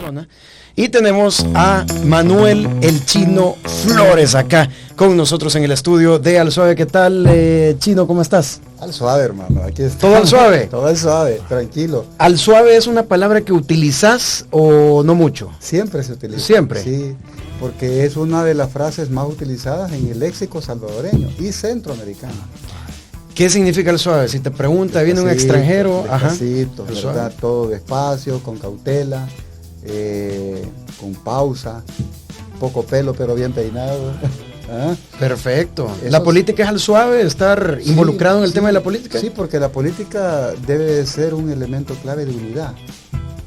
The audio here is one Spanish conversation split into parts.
persona. Y tenemos a Manuel el Chino Flores acá con nosotros en el estudio de Al Suave. ¿Qué tal, Chino? ¿Cómo estás? Al suave, hermano. Aquí está. ¿Todo al suave? Todo al suave, tranquilo. ¿Al suave es una palabra que utilizas o no mucho? Siempre se utiliza. ¿Siempre? Sí, porque es una de las frases más utilizadas en el léxico salvadoreño y centroamericano. ¿Qué significa el suave? Si te pregunta, viene un extranjero, ¿verdad? Todo despacio, con cautela, con pausa, poco pelo pero bien peinado. ¿Ah? Perfecto. ¿La política es al suave? ¿Estar involucrado en el tema de la política? Sí, porque la política debe ser un elemento clave de unidad,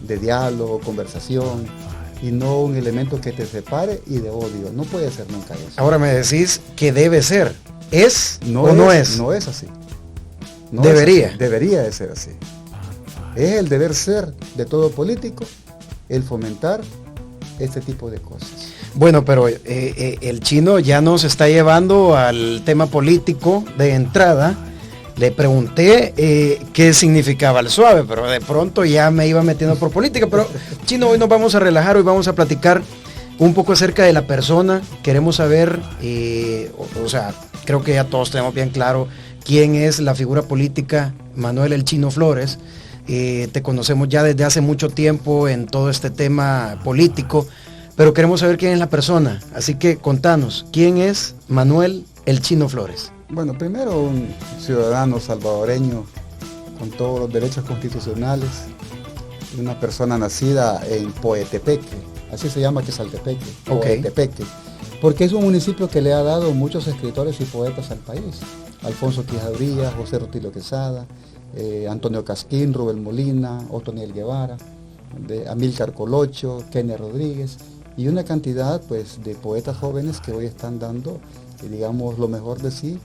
de diálogo, conversación, y no un elemento que te separe y de odio. No puede ser nunca eso. Ahora me decís que debe ser. ¿Es no o es, no es? No es así. No debería. Es así. Debería de ser así. Es el deber ser de todo político el fomentar este tipo de cosas. Bueno, pero el Chino ya nos está llevando al tema político de entrada. Le pregunté qué significaba el suave, pero de pronto ya me iba metiendo por política. Pero Chino, hoy nos vamos a relajar, hoy vamos a platicar un poco acerca de la persona. Queremos saber, creo que ya todos tenemos bien claro quién es la figura política Manuel el Chino Flores. Te conocemos ya desde hace mucho tiempo en todo este tema político, pero queremos saber quién es la persona. Así que contanos, ¿quién es Manuel el Chino Flores? Bueno, primero un ciudadano salvadoreño con todos los derechos constitucionales, una persona nacida en Poetepeque, así se llama Quesaltepeque, Poetepeque, porque es un municipio que le ha dado muchos escritores y poetas al país. Alfonso Quijabría, José Rutilio Quesada, Antonio Casquín, Rubén Molina, Otoniel Guevara, Amílcar Colocho, Kenia Rodríguez y una cantidad pues de poetas jóvenes que hoy están dando, digamos, lo mejor de sí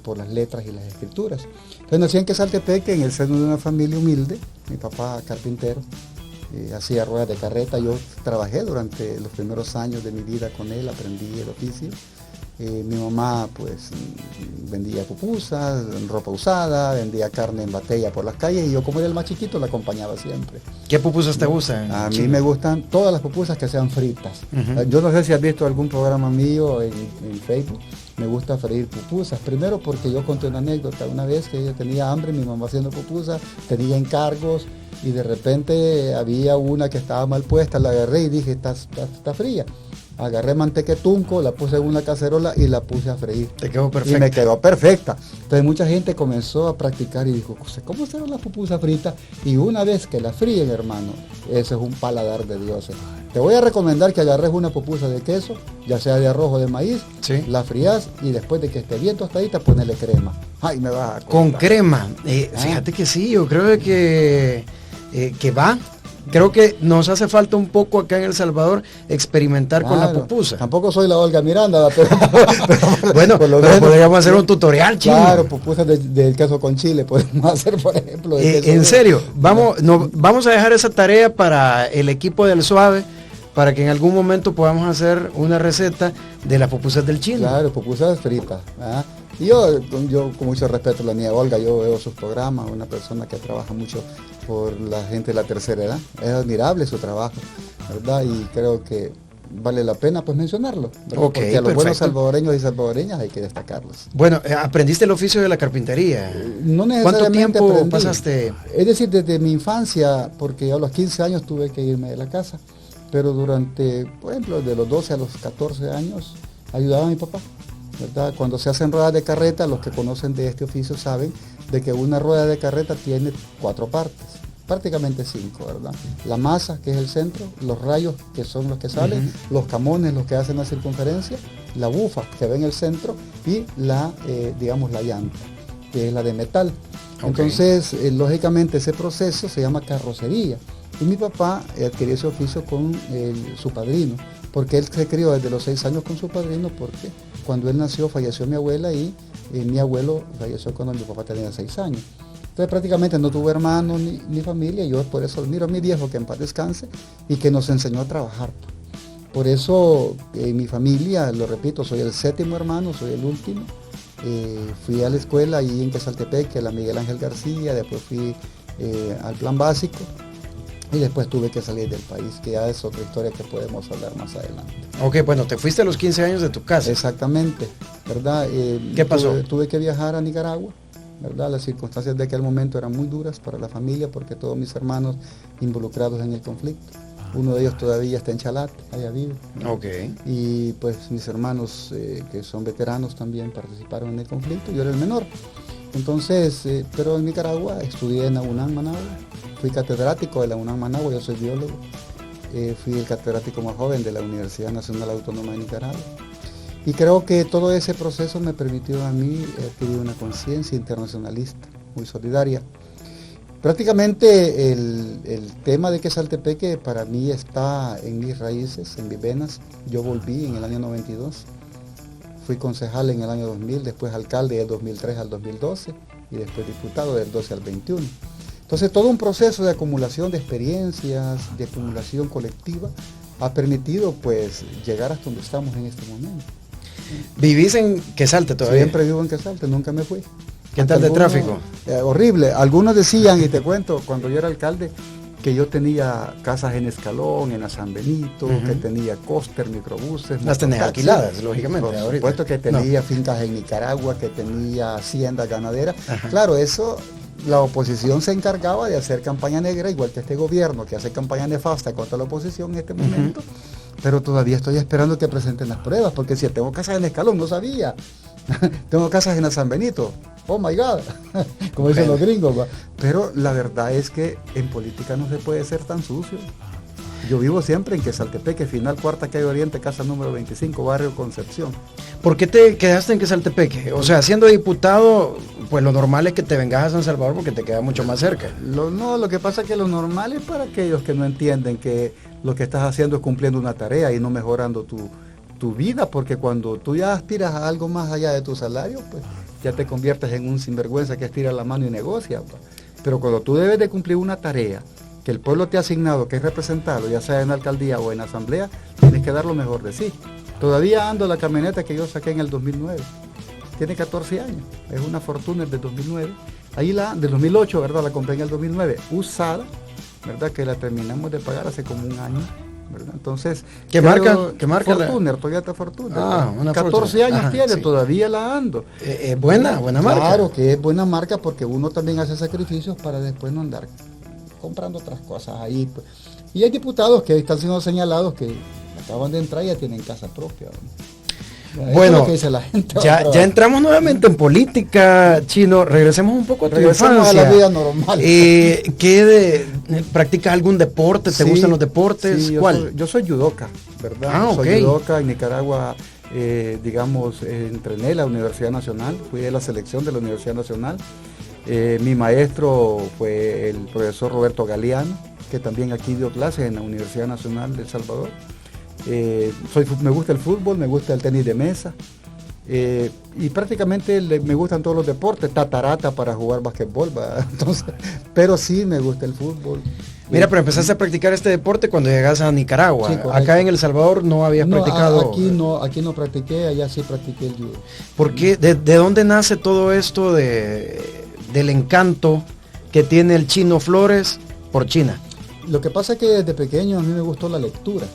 por las letras y las escrituras. Entonces nací en Quesaltepeque, en el seno de una familia humilde, mi papá carpintero, hacía ruedas de carreta, yo trabajé durante los primeros años de mi vida con él, aprendí el oficio. Mi mamá pues vendía pupusas, ropa usada, vendía carne en botella por las calles y yo como era el más chiquito la acompañaba siempre. ¿Qué pupusas te gustan? A mí me gustan todas las pupusas que sean fritas. Yo no sé si has visto algún programa mío en Facebook. Me gusta freír pupusas. Primero porque yo conté una anécdota. Una vez que yo tenía hambre, mi mamá haciendo pupusas, tenía encargos y de repente había una que estaba mal puesta, la agarré y dije, está fría. Agarré manteca de tunco, la puse en una cacerola y la puse a freír. Te quedó perfecta. Y me quedó perfecta. Entonces mucha gente comenzó a practicar y dijo, ¿cómo será la pupusa frita? Y una vez que la fríen, hermano, eso es un paladar de dioses. Te voy a recomendar que agarres una pupusa de queso, ya sea de arroz o de maíz, ¿sí? La frías y después de que esté bien tostadita, ponele crema. Ay, me vas a contar. Con crema. Fíjate que sí, yo creo que va. Creo que nos hace falta un poco acá en El Salvador experimentar con la pupusa. Tampoco soy la Olga Miranda, pero bueno, podríamos hacer un tutorial, Chino. Claro, pupusas del queso con chile podemos hacer, por ejemplo. En serio, vamos a dejar esa tarea para el equipo del Suave, para que en algún momento podamos hacer una receta de las pupusas del Chino. Claro, pupusas fritas. ¿Ah? Y yo con mucho respeto a la mía Olga, yo veo sus programas, una persona que trabaja mucho por la gente de la tercera edad. Es admirable su trabajo, ¿verdad? Y creo que vale la pena pues mencionarlo, porque a los buenos salvadoreños y salvadoreñas hay que destacarlos. Bueno, ¿aprendiste el oficio de la carpintería? No necesariamente. ¿Cuánto tiempo aprendí. Pasaste? Es decir, desde mi infancia, porque a los 15 años tuve que irme de la casa, pero durante, por ejemplo, de los 12 a los 14 años, ayudaba a mi papá, ¿verdad? Cuando se hacen ruedas de carreta, los que conocen de este oficio saben de que una rueda de carreta tiene 4 partes, prácticamente 5, ¿verdad? La masa, que es el centro, los rayos, que son los que salen, los camones, los que hacen la circunferencia, la bufa, que va en el centro, y la llanta, que es la de metal. Entonces, lógicamente, ese proceso se llama carrocería. Y mi papá adquirió ese oficio con su padrino, porque él se crió desde los 6 años con su padrino, porque cuando él nació falleció mi abuela y mi abuelo falleció cuando mi papá tenía 6 años. Entonces prácticamente no tuve hermanos ni familia, y yo por eso admiro a mi viejo, que en paz descanse, y que nos enseñó a trabajar. Por eso en mi familia, lo repito, soy el 7º hermano, soy el último. Fui a la escuela ahí en Quesaltepeque, a la Miguel Ángel García, después fui al plan básico. y después tuve que salir del país, que ya es otra historia que podemos hablar más adelante. Ok, bueno, te fuiste a los 15 años de tu casa. Exactamente, ¿verdad? ¿Qué pasó? Tuve que viajar a Nicaragua, ¿verdad? Las circunstancias de aquel momento eran muy duras para la familia porque todos mis hermanos involucrados en el conflicto. Uno de ellos todavía está en Chalate, allá vive. Ok. Y pues mis hermanos que son veteranos también participaron en el conflicto, yo era el menor. Entonces, pero en Nicaragua estudié en la UNAM Managua, fui catedrático de la UNAM Managua, yo soy biólogo. Fui el catedrático más joven de la Universidad Nacional Autónoma de Nicaragua. Y creo que todo ese proceso me permitió a mí adquirir una conciencia internacionalista muy solidaria. Prácticamente el tema de Quezaltepeque para mí está en mis raíces, en mis venas. Yo volví en el año 92, fui concejal en el año 2000, después alcalde del 2003 al 2012 y después diputado del 12 al 21. Entonces todo un proceso de acumulación de experiencias, de acumulación colectiva, ha permitido pues llegar hasta donde estamos en este momento. ¿Vivís en Quesalte todavía? Siempre vivo en Quesalte, nunca me fui. ¿Qué tal de tráfico? Horrible. Algunos decían, y te cuento, cuando yo era alcalde, que yo tenía casas en Escalón, en San Benito, que tenía coster, microbuses. Las tenés alquiladas, lógicamente. Por supuesto que tenía fincas en Nicaragua, que tenía haciendas ganaderas. Claro, eso la oposición se encargaba de hacer campaña negra, igual que este gobierno que hace campaña nefasta contra la oposición en este momento. Pero todavía estoy esperando que presenten las pruebas, porque si tengo casas en Escalón, no sabía. Tengo casas en San Benito. Oh my God, como dicen los gringos. ¿Va? Pero la verdad es que en política no se puede ser tan sucio. Yo vivo siempre en Quezaltepeque, final cuarta calle Oriente, casa número 25, barrio Concepción. ¿Por qué te quedaste en Quezaltepeque? O sea, siendo diputado, pues lo normal es que te vengas a San Salvador porque te queda mucho más cerca. Lo que pasa es que lo normal es para aquellos que no entienden que lo que estás haciendo es cumpliendo una tarea y no mejorando tu vida, porque cuando tú ya aspiras a algo más allá de tu salario, pues ya te conviertes en un sinvergüenza que estira la mano y negocia. Pues. Pero cuando tú debes de cumplir una tarea que el pueblo te ha asignado, que es representarlo, ya sea en la alcaldía o en la asamblea, tienes que dar lo mejor de sí. Todavía ando la camioneta que yo saqué en el 2009. Tiene 14 años. Es una Fortuner del 2009. Ahí del 2008, ¿verdad? La compré en el 2009. Usada, ¿verdad? Que la terminamos de pagar hace como un año. ¿Verdad? Entonces, ¿Qué marca? Fortuner, Toyota Fortuner. Una 14 Fortuner. años tiene, sí. todavía la ando. Buena marca. Claro que es buena marca porque uno también hace sacrificios para después no andar comprando otras cosas ahí. Pues. Y hay diputados que están siendo señalados que acaban de entrar y ya tienen casa propia. Bueno, es lo que dice la gente, ya entramos nuevamente en política, Chino. Regresemos un poco a tu infancia. A la vida normal. ¿Practicas algún deporte? ¿Te gustan los deportes? Sí, ¿Cuál? Yo soy judoka, ¿verdad? Soy judoka en Nicaragua. Entrené en la Universidad Nacional, fui de la selección de la Universidad Nacional. Mi maestro fue el profesor Roberto Galeano, que también aquí dio clases en la Universidad Nacional de El Salvador. Me gusta el fútbol, me gusta el tenis de mesa y prácticamente me gustan todos los deportes, tatarata para jugar basquetbol, entonces, pero sí me gusta el fútbol. Mira, pero empezaste a practicar este deporte cuando llegas a Nicaragua. Sí, acá en El Salvador no habías practicado. Aquí no practiqué, allá sí practiqué el judo. ¿Por qué? ¿De dónde nace todo esto del encanto que tiene el Chino Flores por China? Lo que pasa es que desde pequeño a mí me gustó la lectura,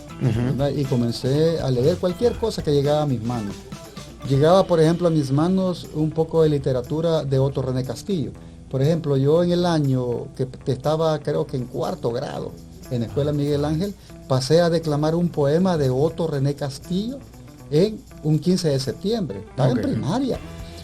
y comencé a leer cualquier cosa que llegaba a mis manos. Llegaba, por ejemplo, a mis manos un poco de literatura de Otto René Castillo. Por ejemplo, yo en el año que estaba, creo que en cuarto grado, en la Escuela Miguel Ángel, pasé a declamar un poema de Otto René Castillo en un 15 de septiembre. Estaba en primaria.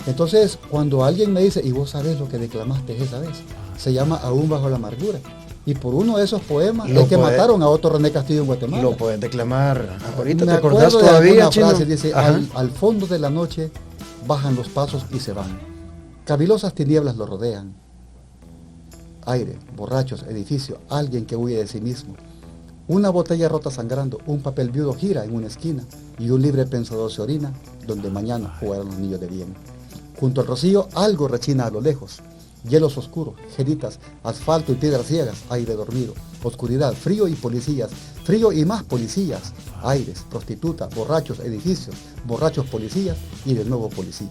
Entonces, cuando alguien me dice, ¿y vos sabés lo que declamaste esa vez? Se llama Aún bajo la amargura. Y por uno de esos poemas es que mataron a Otto René Castillo en Guatemala. Lo puedes declamar ahorita, ¿te acordás todavía, Chino? Frase, dice, al fondo de la noche bajan los pasos y se van. Cavilosas tinieblas lo rodean. Aire, borrachos, edificio, alguien que huye de sí mismo. Una botella rota sangrando, un papel viudo gira en una esquina y un libre pensador se orina donde mañana jugarán los niños de bien. Junto al rocío algo rechina a lo lejos. Hielos oscuros, jeritas, asfalto y piedras ciegas, aire dormido, oscuridad, frío y policías, frío y más policías, aires, prostitutas, borrachos, edificios, borrachos policías y de nuevo policías.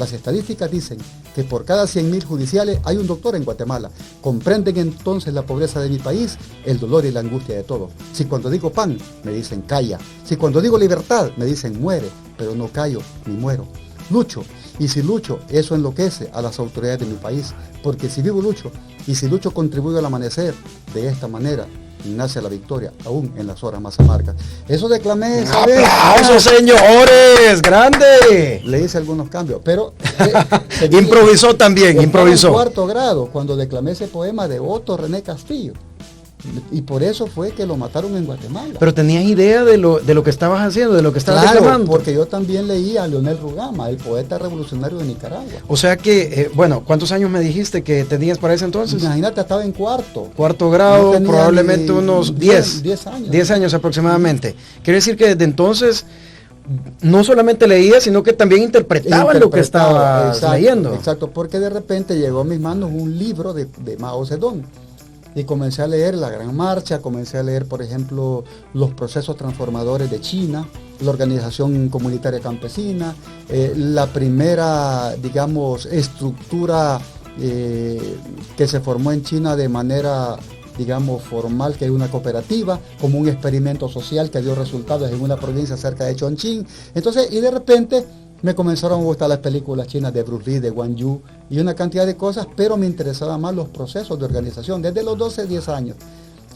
Las estadísticas dicen que por cada 100.000 judiciales hay un doctor en Guatemala. Comprenden entonces la pobreza de mi país, el dolor y la angustia de todos. Si cuando digo pan, me dicen calla. Si cuando digo libertad, me dicen muere, pero no callo ni muero. Lucho, y si lucho, eso enloquece a las autoridades de mi país, porque si vivo lucho, y si lucho contribuyo al amanecer. De esta manera nace la victoria, aún en las horas más amargas. Eso declamé esa vez. ¡Aplausos, señores! ¡Grande! Le hice algunos cambios, pero... improvisó también, improvisó. En cuarto grado, cuando declamé ese poema de Otto René Castillo. Y por eso fue que lo mataron en Guatemala. Pero tenías idea de lo que estabas haciendo, de lo que estabas declamando. Porque yo también leí a Leonel Rugama, el poeta revolucionario de Nicaragua. O sea que, bueno, ¿cuántos años me dijiste que tenías para ese entonces? Imagínate, estaba en cuarto. Cuarto grado, no probablemente unos 10 años. 10 años aproximadamente. Quiere decir que desde entonces no solamente leía, sino que también interpretaba lo que estabas leyendo. Exacto, porque de repente llegó a mis manos un libro de Mao Zedong. Y comencé a leer La Gran Marcha, comencé a leer, por ejemplo, los procesos transformadores de China, la organización comunitaria campesina, la primera, digamos, estructura que se formó en China de manera, digamos, formal, que es una cooperativa, como un experimento social que dio resultados en una provincia cerca de Chongqing. Entonces, y de repente me comenzaron a gustar las películas chinas de Bruce Lee, de Wang Yu y una cantidad de cosas, pero me interesaban más los procesos de organización desde los 12, 10 años.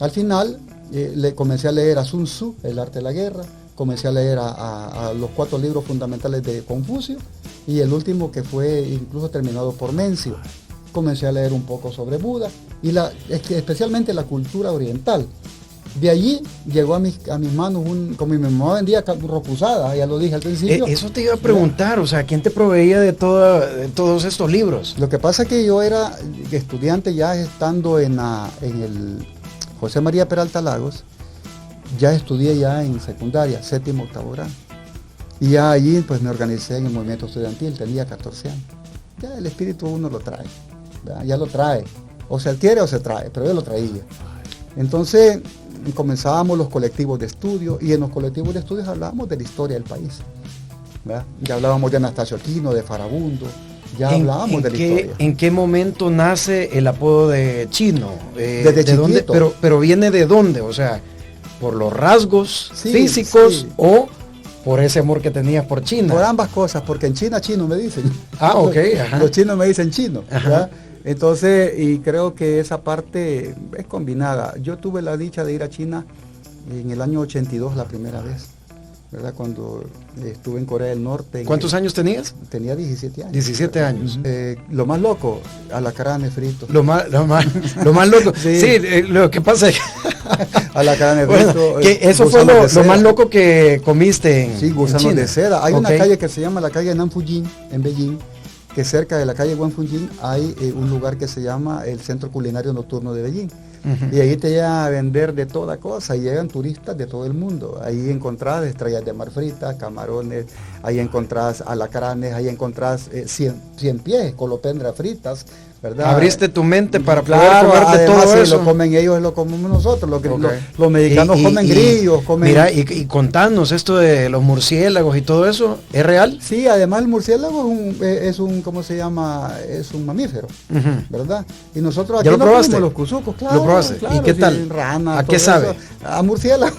Al final le comencé a leer a Sun Tzu, El arte de la guerra, comencé a leer a los 4 libros fundamentales de Confucio y el último que fue incluso terminado por Mencio. Comencé a leer un poco sobre Buda y especialmente la cultura oriental. De allí llegó a mis manos, como mi mamá vendía ropusadas, ya lo dije al principio. Eso te iba a preguntar, o sea, ¿quién te proveía de todos estos libros? Lo que pasa es que yo era estudiante ya estando en el José María Peralta Lagos, ya estudié ya en secundaria, 7º, 8º grado. Y ya allí pues me organicé en el movimiento estudiantil, tenía 14 años. Ya el espíritu uno lo trae, ¿verdad? Ya lo trae, o se adquiere o se trae, pero yo lo traía. Entonces comenzábamos los colectivos de estudio y en los colectivos de estudios hablábamos de la historia del país, ¿verdad? Ya hablábamos de Anastasio Aquino, de Farabundo, ya hablábamos de la historia. ¿En qué momento nace el apodo de Chino? Desde chiquito. Dónde, pero viene de dónde, o sea, por los rasgos físicos o por ese amor que tenías por China. Por ambas cosas, porque en China chino me dicen. Ah, ok. Ajá. Los chinos me dicen chino, ¿verdad? Entonces, y creo que esa parte es combinada. Yo tuve la dicha de ir a China en el año 82 la primera vez, ¿verdad? Cuando estuve en Corea del Norte. ¿Cuántos años tenías? Tenía 17 años. 17 años. Lo más loco, alacranes fritos. Lo más loco. Sí, lo que pasa es que... alacranes bueno, fritos. Que eso fue lo más loco que comiste en Sí, gusanos en China. de seda. Hay una calle que se llama la calle Nanfujin, en Beijing, que cerca de la calle Guanfujin hay un lugar que se llama el Centro Culinario Nocturno de Beijing. Y ahí te llegan a vender de toda cosa y llegan turistas de todo el mundo. Ahí encontrás estrellas de mar fritas, camarones, ahí encontrás alacranes, ahí encontrás 100 pies, colopendras fritas, ¿verdad? Abriste tu mente para claro, poder comerte todo si eso. Lo comen ellos, lo comemos nosotros. Los mexicanos comen grillos, comen... Mira, y contanos esto de los murciélagos y todo eso, ¿es real? Sí, además el murciélago es un ¿cómo se llama? Es un mamífero, ¿verdad? Y nosotros aquí ¿Ya lo probaste? comemos los cuzucos, claro. ¿Lo probaste? Claro, ¿Y qué tal? Sí, rana, ¿A qué sabe? Eso, a murciélago.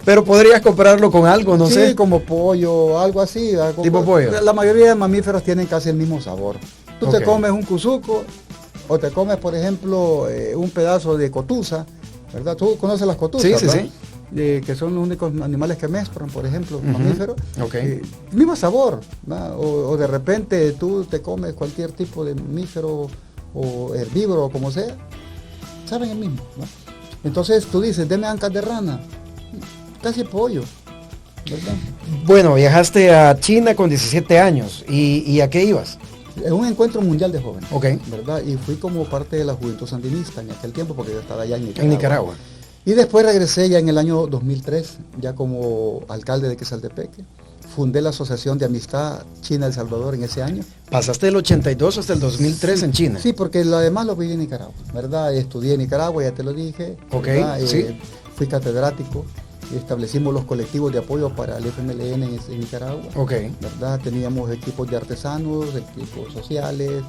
Pero podrías comprarlo con algo, no sé. Sí, como pollo, algo así. ¿Tipo pollo? La mayoría de mamíferos tienen casi el mismo sabor. Tú te comes un cuzuco o te comes, por ejemplo, un pedazo de cotuza, ¿verdad? Tú conoces las cotuzas, ¿verdad? Sí. Que son los únicos animales que menstruan, por ejemplo, mamíferos. Okay. Mismo sabor, ¿verdad? O de repente tú te comes cualquier tipo de mamífero o herbívoro o como sea, saben el mismo, ¿no? Entonces tú dices, deme ancas de rana, casi pollo, ¿verdad? Bueno, viajaste a China con 17 años, ¿y a qué ibas? Es un encuentro mundial de jóvenes, Okay. ¿verdad? Y fui como parte de la juventud sandinista en aquel tiempo, porque yo estaba allá en Nicaragua. En Nicaragua. Y después regresé ya en el año 2003, ya como alcalde de Quesaltepeque. Fundé la Asociación de Amistad China-El Salvador en ese año. Pasaste del 82 hasta el 2003 en China. Sí, porque lo demás lo viví en Nicaragua, ¿verdad? Estudié en Nicaragua, ya te lo dije. Ok, ¿verdad? sí. Fui catedrático establecimos los colectivos de apoyo para el FMLN en Nicaragua. Ok. ¿Verdad? Teníamos equipos de artesanos, equipos sociales,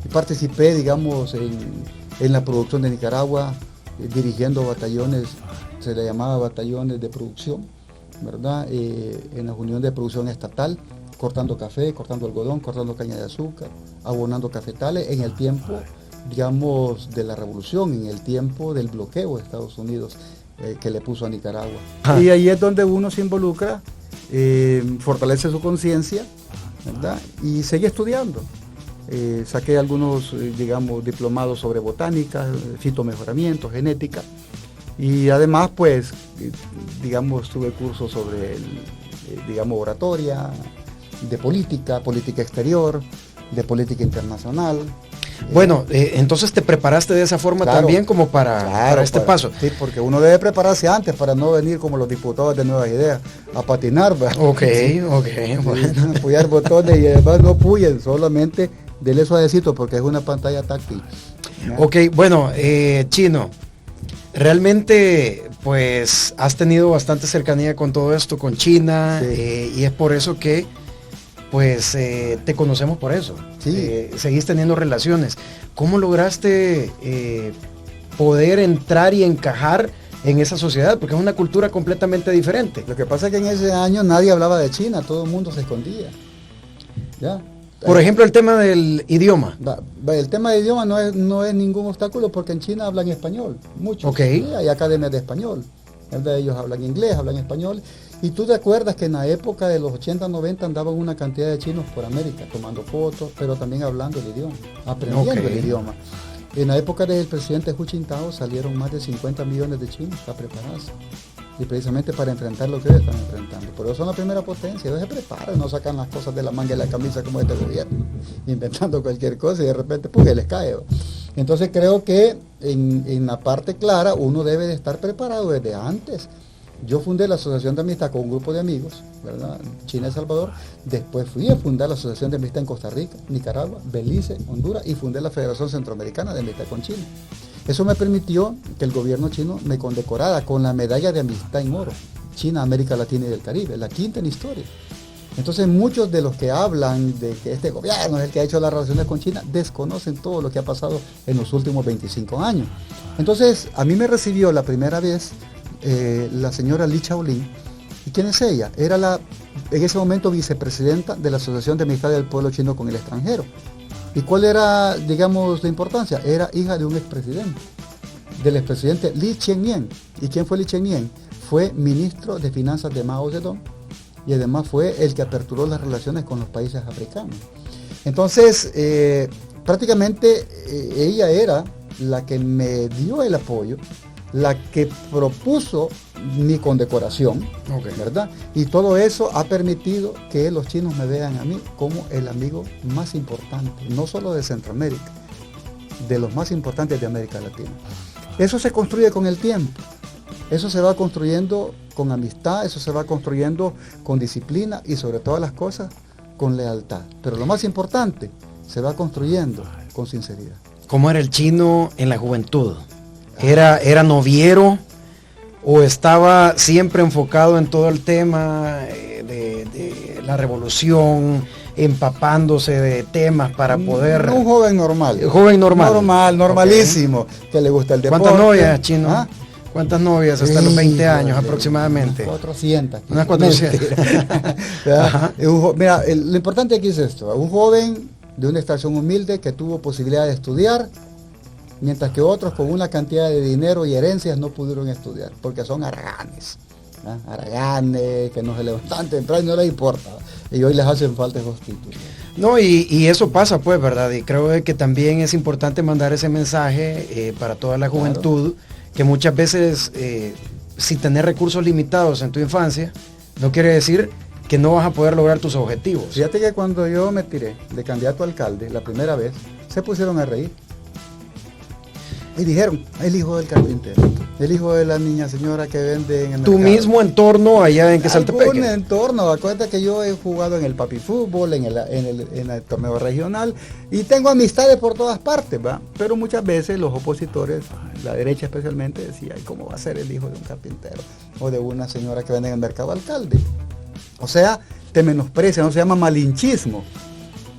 y participé, digamos, en la producción de Nicaragua, dirigiendo batallones, se le llamaba batallones de producción, ¿verdad? En la unión de producción estatal, cortando café, cortando algodón, cortando caña de azúcar, abonando cafetales en el tiempo, digamos, de la revolución, en el tiempo del bloqueo de Estados Unidos que le puso a Nicaragua. Ah. Y ahí es donde uno se involucra, fortalece su conciencia, ¿verdad? Y sigue estudiando. Saqué algunos, digamos, diplomados sobre botánica, fitomejoramiento, genética, y además, pues, digamos, tuve cursos sobre, digamos, oratoria, de política exterior, de política internacional. Bueno, entonces te preparaste de esa forma, claro, también como para este paso. Sí, porque uno debe prepararse antes para no venir como los diputados de Nuevas Ideas a patinar, ¿verdad? Ok, sí, bueno. Apoyar botones y además no puyen, solamente dele suavecito porque es una pantalla táctil. ¿Ya? Ok, bueno, Chino, realmente pues has tenido bastante cercanía con todo esto, con China, sí. Y es por eso que pues te conocemos por eso. Sí. Seguís teniendo relaciones. ¿Cómo lograste poder entrar y encajar en esa sociedad? Porque es una cultura completamente diferente. Lo que pasa es que en ese año nadie hablaba de China, todo el mundo se escondía. ¿Ya? Por ejemplo, el tema del idioma. El tema del idioma no es ningún obstáculo porque en China hablan español, muchos. Okay. Sí, hay academias de español. Ellos hablan inglés, hablan español. Y tú te acuerdas que en la época de los 80, 90 andaban una cantidad de chinos por América, tomando fotos, pero también hablando el idioma, aprendiendo el idioma. En la época del presidente Hu Jintao salieron más de 50 millones de chinos a prepararse. Y precisamente para enfrentar lo que ellos están enfrentando. Por eso son la primera potencia, ellos se preparan, no sacan las cosas de la manga de la camisa como este gobierno, inventando cualquier cosa y de repente pues les cae. Entonces creo que en la parte clara uno debe de estar preparado desde antes. Yo fundé la Asociación de Amistad con un grupo de amigos, ¿verdad? China y Salvador. Después fui a fundar la Asociación de Amistad en Costa Rica, Nicaragua, Belice, Honduras y fundé la Federación Centroamericana de Amistad con China. Eso me permitió que el gobierno chino me condecorara con la medalla de amistad en oro. China, América Latina y del Caribe, la quinta en historia. Entonces muchos de los que hablan de que este gobierno es el que ha hecho las relaciones con China desconocen todo lo que ha pasado en los últimos 25 años. Entonces a mí me recibió la primera vez la señora Li Chaolin. ¿Y quién es ella? Era en ese momento vicepresidenta de la Asociación de Amistad del Pueblo Chino con el Extranjero. ¿Y cuál era, digamos, la importancia? Era hija de un expresidente, del expresidente Li Cheng-yen. ¿Y quién fue Li Cheng-yen? Fue ministro de Finanzas de Mao Zedong y además fue el que aperturó las relaciones con los países africanos. Entonces, prácticamente ella era la que me dio el apoyo, la que propuso mi condecoración, ¿verdad? Y todo eso ha permitido que los chinos me vean a mí como el amigo más importante, no solo de Centroamérica, de los más importantes de América Latina. Eso se construye con el tiempo, eso se va construyendo con amistad, eso se va construyendo con disciplina y sobre todas las cosas con lealtad. Pero lo más importante, se va construyendo con sinceridad. ¿Cómo era el Chino en la juventud? ¿Era noviero o estaba siempre enfocado en todo el tema de la revolución, empapándose de temas para poder... Un joven normal. Joven normal. Normalísimo, que le gusta el deporte. ¿Cuántas novias, Chino? ¿Ah? ¿Cuántas novias hasta los 20 años aproximadamente? 400. Unas 400. Mira, lo importante aquí es esto. Un joven de una extracción humilde que tuvo posibilidad de estudiar, mientras que otros con una cantidad de dinero y herencias no pudieron estudiar, porque son haraganes. Haraganes, que no se levantan temprano y no les importa. Y hoy les hacen falta esos títulos. No, y eso pasa pues, ¿verdad? Y creo que también es importante mandar ese mensaje para toda la juventud, claro, que muchas veces, si tenés recursos limitados en tu infancia, no quiere decir que no vas a poder lograr tus objetivos. Fíjate que cuando yo me tiré de candidato a alcalde la primera vez, se pusieron a reír. Y dijeron, el hijo del carpintero, el hijo de la niña señora que vende en el Tu mercado. mismo entorno allá en Quesaltepeque. Un entorno, acuérdate que yo he jugado en el papi fútbol, en el torneo regional, y tengo amistades por todas partes, ¿va? Pero muchas veces los opositores, la derecha especialmente, decía, "Ay, ¿cómo va a ser el hijo de un carpintero? O de una señora que vende en el mercado alcalde". O sea, te menosprecian, no se llama malinchismo.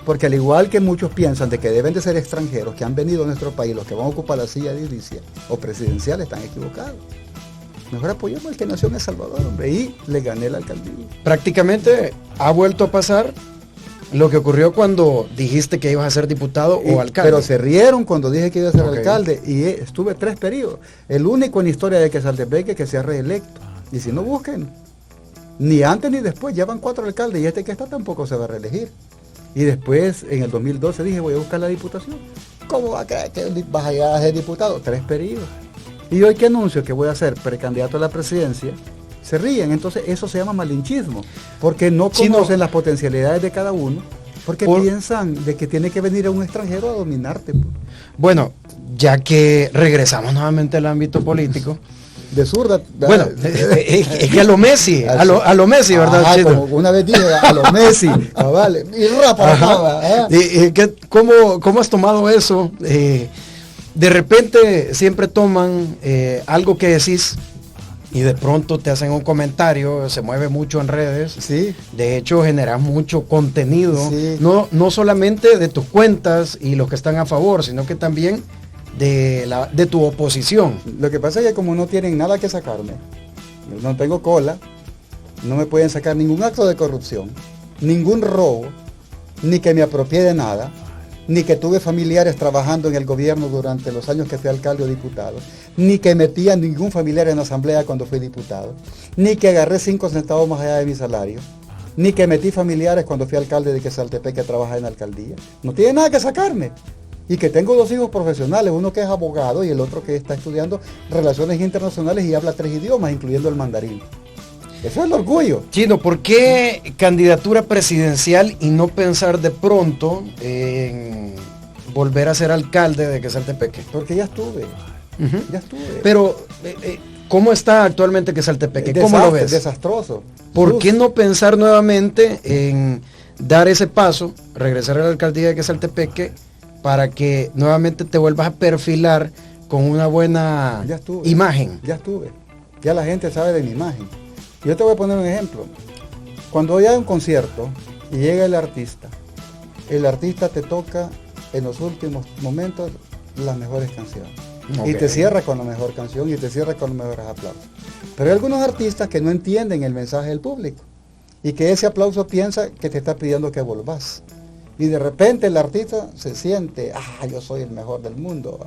Porque al igual que muchos piensan de que deben de ser extranjeros que han venido a nuestro país, los que van a ocupar la silla de edilicia o presidencial, están equivocados. Mejor apoyemos al que nació en El Salvador, hombre, y le gané la alcaldía. Prácticamente ha vuelto a pasar lo que ocurrió cuando dijiste que ibas a ser diputado o alcalde. Pero se rieron cuando dije que iba a ser Ok. alcalde y estuve 3 periodos. El único en la historia de Quesaltepeque que se ha reelecto. Y si no, busquen. Ni antes ni después, ya van 4 alcaldes y este que está tampoco se va a reelegir. Y después, en el 2012, dije, voy a buscar la diputación. ¿Cómo va a creer que vas a llegar a ser diputado? 3 periodos. Y hoy que anuncio que voy a ser precandidato a la presidencia, se ríen. Entonces eso se llama malinchismo, porque no conocen las potencialidades de cada uno, porque piensan de que tiene que venir a un extranjero a dominarte. Bueno, ya que regresamos nuevamente al ámbito político. De zurda. Bueno, es que a lo Messi, a lo Messi, ¿verdad? Ajá, como una vez dije, a lo Messi, vale, y rapa. ¿Cómo has tomado eso? De repente siempre toman algo que decís y de pronto te hacen un comentario, se mueve mucho en redes. Sí. De hecho, generas mucho contenido, Sí. no solamente de tus cuentas y los que están a favor, sino que también de tu oposición. Lo que pasa es que como no tienen nada que sacarme, no tengo cola, no me pueden sacar ningún acto de corrupción, ningún robo, ni que me apropié de nada, ni que tuve familiares trabajando en el gobierno durante los años que fui alcalde o diputado, ni que metí a ningún familiar en la asamblea cuando fui diputado, ni que agarré 5 centavos más allá de mi salario, ni que metí familiares cuando fui alcalde de Quesaltepeque que trabaja en la alcaldía. No tiene nada que sacarme. Y que tengo 2 hijos profesionales, uno que es abogado y el otro que está estudiando relaciones internacionales y habla 3 idiomas, incluyendo el mandarín. Eso es el orgullo. Chino, ¿por qué candidatura presidencial y no pensar de pronto en volver a ser alcalde de Quesaltepeque? Porque ya estuve. Ya estuve. Pero, ¿cómo está actualmente Quesaltepeque? ¿Cómo lo ves? Desastroso. ¿Por qué no pensar nuevamente en dar ese paso, regresar a la alcaldía de Quesaltepeque, para que nuevamente te vuelvas a perfilar con una buena imagen? Ya estuve. Ya la gente sabe de mi imagen. Yo te voy a poner un ejemplo. Cuando hay un concierto y llega el artista te toca en los últimos momentos las mejores canciones. Okay. Y te cierra con la mejor canción y te cierra con los mejores aplausos. Pero hay algunos artistas que no entienden el mensaje del público y que ese aplauso piensa que te está pidiendo que volvás. Y de repente el artista se siente, yo soy el mejor del mundo.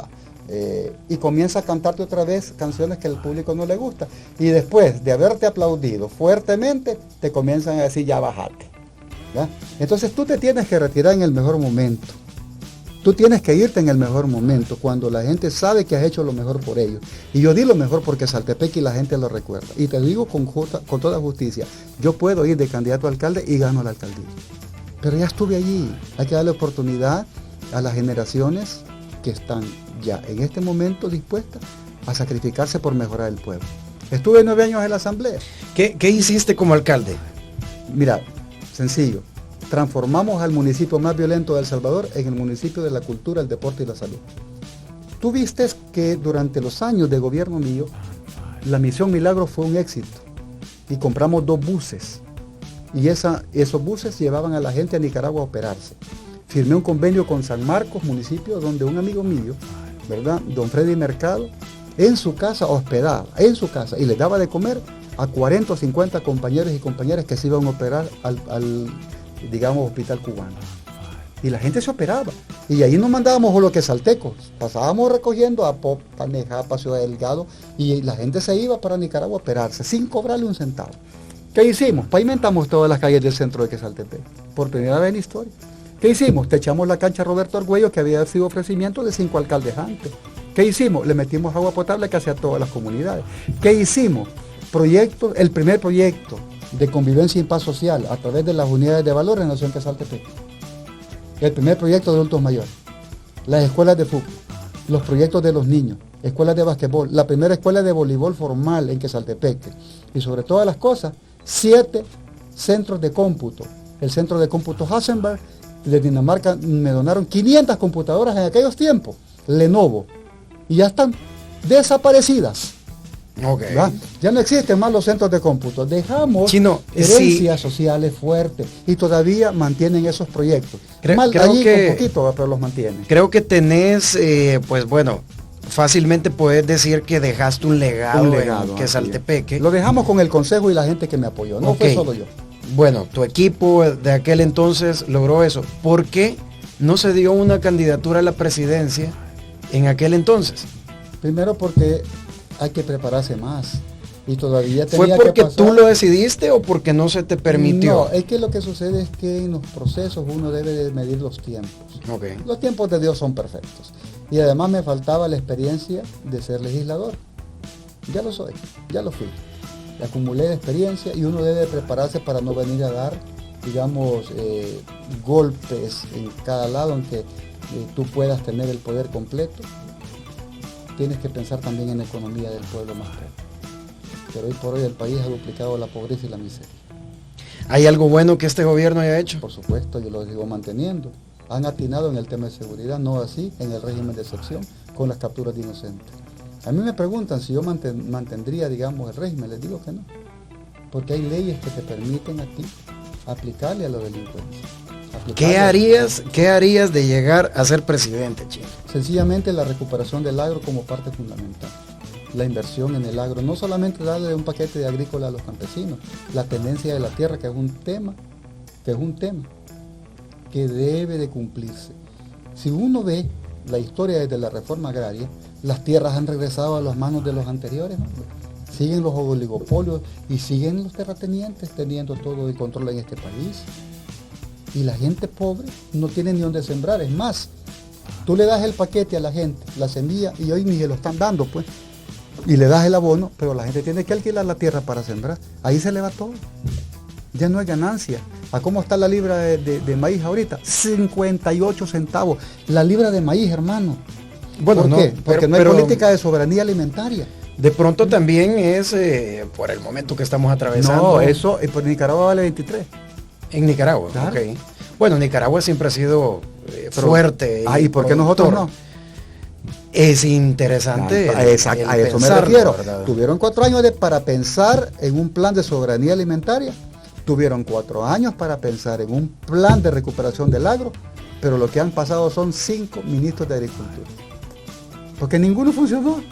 Y comienza a cantarte otra vez canciones que al público no le gusta. Y después de haberte aplaudido fuertemente, te comienzan a decir, ya bajate. ¿Ya? Entonces tú te tienes que retirar en el mejor momento. Tú tienes que irte en el mejor momento, cuando la gente sabe que has hecho lo mejor por ellos. Y yo di lo mejor porque Saltepeque y la gente lo recuerda. Y te digo con toda justicia, yo puedo ir de candidato a alcalde y gano la alcaldía. Pero ya estuve allí. Hay que darle oportunidad a las generaciones que están ya en este momento dispuestas a sacrificarse por mejorar el pueblo. Estuve 9 años en la asamblea. ¿Qué hiciste como alcalde? Mira, sencillo. Transformamos al municipio más violento de El Salvador en el municipio de la cultura, el deporte y la salud. Tú viste que durante los años de gobierno mío, la Misión Milagro fue un éxito. Y compramos 2 buses. Y esos buses llevaban a la gente a Nicaragua a operarse. Firmé un convenio con San Marcos, municipio donde un amigo mío, ¿verdad?, don Freddy Mercado, en su casa hospedaba, en su casa, y les daba de comer a 40 o 50 compañeros y compañeras que se iban a operar al digamos, hospital cubano. Y la gente se operaba. Y ahí nos mandábamos lo que saltecos. Pasábamos recogiendo a Popa, Nejapa, Ciudad Delgado, y la gente se iba para Nicaragua a operarse, sin cobrarle un centavo. ¿Qué hicimos? Pavimentamos todas las calles del centro de Quesaltepeque, por primera vez en historia. ¿Qué hicimos? Te echamos la cancha a Roberto Argüello, que había sido ofrecimiento de 5 alcaldes antes. ¿Qué hicimos? Le metimos agua potable casi a todas las comunidades. ¿Qué hicimos? Proyectos, el primer proyecto de convivencia y paz social a través de las unidades de valores nació en Quesaltepeque. El primer proyecto de adultos mayores. Las escuelas de fútbol. los proyectos de los niños, escuelas de basquetbol, la primera escuela de voleibol formal en Quesaltepeque, y sobre todas las cosas, 7 centros de cómputo. El centro de cómputo Hasenberg de Dinamarca me donaron 500 computadoras en aquellos tiempos, Lenovo, y ya están desaparecidas. Okay. Ya no existen más los centros de cómputo. Dejamos Chino, herencias sociales fuertes y todavía mantienen esos proyectos. Creo allí que, un poquito, pero los mantienen. Creo que tenés, pues bueno, fácilmente puedes decir que dejaste un legado en Quesaltepeque. Lo dejamos con el consejo y la gente que me apoyó, no fue solo yo. Bueno, tu equipo de aquel entonces logró eso. ¿Por qué no se dio una candidatura a la presidencia en aquel entonces? Primero porque hay que prepararse más. Y todavía tenía ¿Fue porque que pasar... tú lo decidiste o porque no se te permitió? No, es que lo que sucede es que en los procesos uno debe de medir los tiempos. Okay. Los tiempos de Dios son perfectos. Y además me faltaba la experiencia de ser legislador. Ya lo soy, ya lo fui. Acumulé de experiencia y uno debe prepararse para no venir a dar, digamos, golpes en cada lado en que tú puedas tener el poder completo. Tienes que pensar también en la economía del pueblo más pobre. Pero hoy por hoy el país ha duplicado la pobreza y la miseria. ¿Hay algo bueno que este gobierno haya hecho? Por supuesto, yo lo sigo manteniendo. Han atinado en el tema de seguridad, no así en el régimen de excepción con las capturas de inocentes. A mí me preguntan si yo mantendría, digamos, el régimen. Les digo que no. Porque hay leyes que te permiten a ti aplicarle a los delincuentes. ¿Qué harías de llegar a ser presidente, Chino? Sencillamente la recuperación del agro como parte fundamental. La inversión en el agro, no solamente darle un paquete de agrícola a los campesinos, la tenencia de la tierra, que es un tema que debe de cumplirse. Si uno ve la historia desde la reforma agraria, las tierras han regresado a las manos de los anteriores, ¿no? Siguen los oligopolios y siguen los terratenientes teniendo todo el control en este país. Y la gente pobre no tiene ni dónde sembrar. Es más, tú le das el paquete a la gente, la semilla, y hoy ni se lo están dando, pues. Y le das el abono, pero la gente tiene que alquilar la tierra para sembrar. Ahí se le va todo. Ya no hay ganancia. ¿A cómo está la libra de maíz ahorita? 58 centavos. La libra de maíz, hermano. Bueno, ¿Por qué? Porque no hay política de soberanía alimentaria. De pronto también es por el momento que estamos atravesando. No, eso por Nicaragua vale 23. En Nicaragua, claro. Ok. Bueno, Nicaragua siempre ha sido fuerte. ¿Y por qué nosotros no? Es interesante. Exacto, a eso me refiero. ¿Verdad? Tuvieron 4 años para pensar en un plan de soberanía alimentaria. Tuvieron 4 años para pensar en un plan de recuperación del agro, pero lo que han pasado son 5 ministros de Agricultura. Porque ninguno funcionó.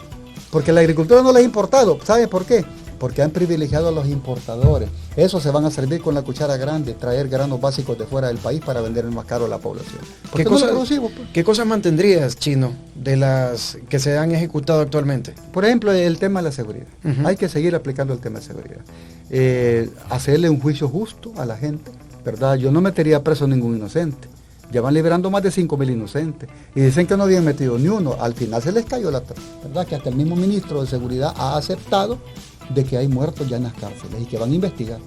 Porque la agricultura no les ha importado. ¿Sabe por qué? Porque han privilegiado a los importadores. Esos se van a servir con la cuchara grande, traer granos básicos de fuera del país para vender más caro a la población. ¿Qué cosas mantendrías, Chino, de las que se han ejecutado actualmente? Por ejemplo, el tema de la seguridad. Hay que seguir aplicando el tema de seguridad. Hacerle un juicio justo a la gente, ¿verdad? Yo no metería preso a ningún inocente. Ya van liberando más de 5.000 inocentes. Y dicen que no habían metido ni uno. Al final se les cayó la trama, ¿verdad? Que hasta el mismo ministro de Seguridad ha aceptado de que hay muertos ya en las cárceles y que van a investigar.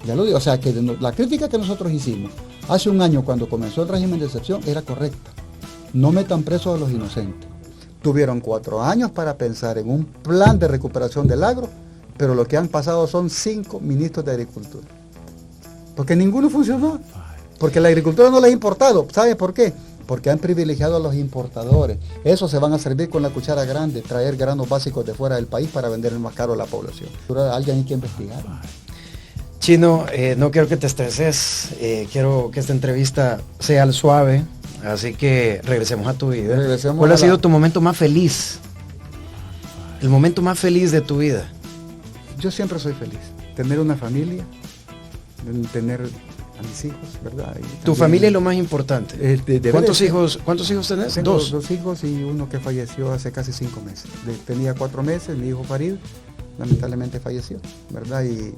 Ya lo digo, o sea que la crítica que nosotros hicimos hace un año cuando comenzó el régimen de excepción era correcta. No metan presos a los inocentes. Tuvieron 4 años para pensar en un plan de recuperación del agro, pero lo que han pasado son 5 ministros de Agricultura. Porque ninguno funcionó. Porque la agricultura no les ha importado. ¿Sabe por qué? Porque han privilegiado a los importadores. Esos se van a servir con la cuchara grande, traer granos básicos de fuera del país para vender más caro a la población. Alguien hay que investigar. Chino, no quiero que te estreses, quiero que esta entrevista sea al suave, así que regresemos a tu vida. ¿Cuál ha sido tu momento más feliz? El momento más feliz de tu vida. Yo siempre soy feliz. Tener una familia, tener a mis hijos, ¿verdad? Tu familia es lo más importante. ¿Cuántos hijos tenés? Tengo dos hijos y uno que falleció hace casi 5 meses. Tenía 4 meses, mi hijo Farid, lamentablemente falleció, ¿verdad? Y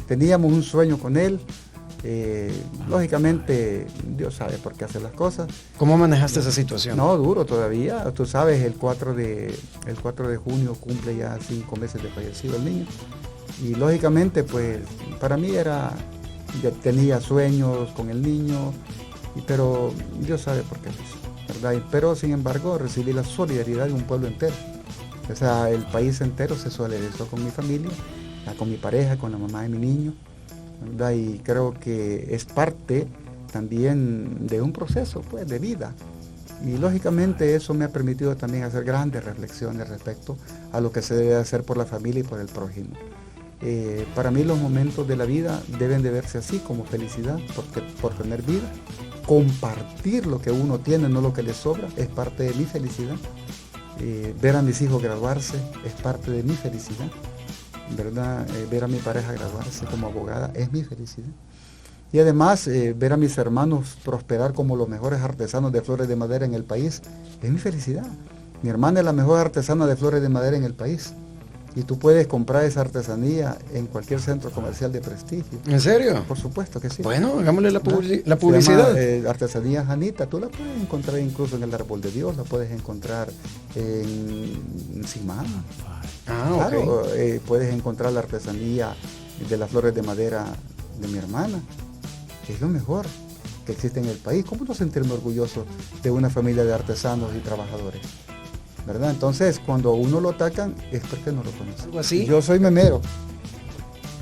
teníamos un sueño con él. Lógicamente, Dios sabe por qué hace las cosas. ¿Cómo manejaste esa situación? No, duro todavía. Tú sabes, el 4 de junio cumple ya 5 meses de fallecido el niño. Y lógicamente, pues, para mí ya tenía sueños con el niño, pero Dios sabe por qué lo hizo. ¿verdad? Pero sin embargo recibí la solidaridad de un pueblo entero. O sea, el país entero se solidarizó con mi familia, con mi pareja, con la mamá de mi niño, ¿verdad? Y creo que es parte también de un proceso, pues, de vida. Y lógicamente eso me ha permitido también hacer grandes reflexiones respecto a lo que se debe hacer por la familia y por el prójimo. Para mí los momentos de la vida deben de verse así, como felicidad, porque por tener vida, compartir lo que uno tiene, no lo que le sobra, es parte de mi felicidad. Ver a mis hijos graduarse es parte de mi felicidad, ¿verdad? Ver a mi pareja graduarse como abogada es mi felicidad. Y además, ver a mis hermanos prosperar como los mejores artesanos de flores de madera en el país, es mi felicidad. Mi hermana es la mejor artesana de flores de madera en el país. Y tú puedes comprar esa artesanía en cualquier centro comercial de prestigio. ¿En serio? Por supuesto que sí. Bueno, hagámosle la publicidad. Se llama, artesanía Janita, tú la puedes encontrar incluso en el Árbol de Dios, la puedes encontrar en Simán. Claro, okay. Puedes encontrar la artesanía de las flores de madera de mi hermana. Es lo mejor que existe en el país. ¿Cómo no sentirme orgulloso de una familia de artesanos y trabajadores? ¿Verdad? Entonces, cuando uno lo atacan, es porque no lo conoce. ¿Algo así? Yo soy memero.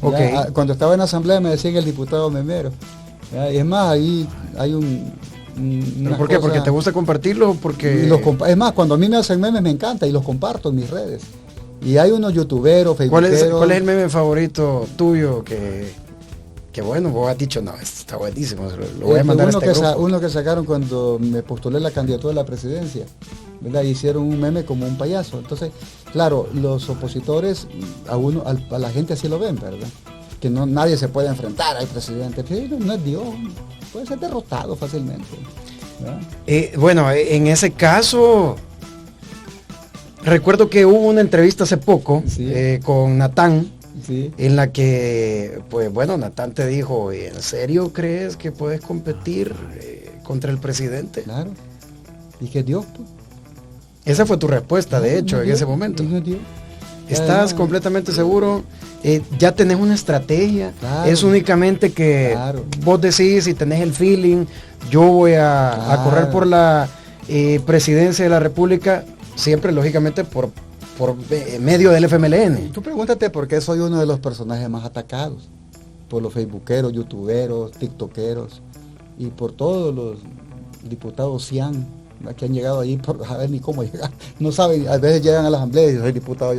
Okay. Ya, cuando estaba en la asamblea me decían el diputado memero. Ya, y es más, ahí hay ¿Pero por qué? Cosa, ¿porque te gusta compartirlo? Porque... es más, cuando a mí me hacen memes me encanta y los comparto en mis redes. Y hay unos youtuberos, facebookeros... ¿Cuál es el meme favorito tuyo que bueno, vos has dicho, no, esto está buenísimo, lo voy a mandar a este grupo? Uno que sacaron cuando me postulé la candidatura a la presidencia, ¿verdad? Hicieron un meme como un payaso. Entonces, claro, los opositores, a la gente así lo ven, ¿verdad? Que nadie se puede enfrentar al presidente. No es Dios, puede ser derrotado fácilmente, ¿verdad? Bueno, en ese caso, recuerdo que hubo una entrevista hace poco, sí, con Natán. Sí. En la que, pues bueno, Natán te dijo, ¿en serio crees que puedes competir contra el presidente? Claro. ¿Y qué Dios? Pues? Esa fue tu respuesta, de hecho, en ese momento. No Dios. ¿Estás completamente seguro? ¿Ya tenés una estrategia? Claro. Es únicamente que vos decís y tenés el feeling, yo voy a correr por la presidencia de la República, siempre lógicamente por medio del FMLN. Tú pregúntate por qué soy uno de los personajes más atacados, por los facebookeros, youtuberos, tiktokeros y por todos los diputados cian que han llegado allí por saber ni cómo llegar. No saben, a veces llegan a la asamblea y yo soy diputado,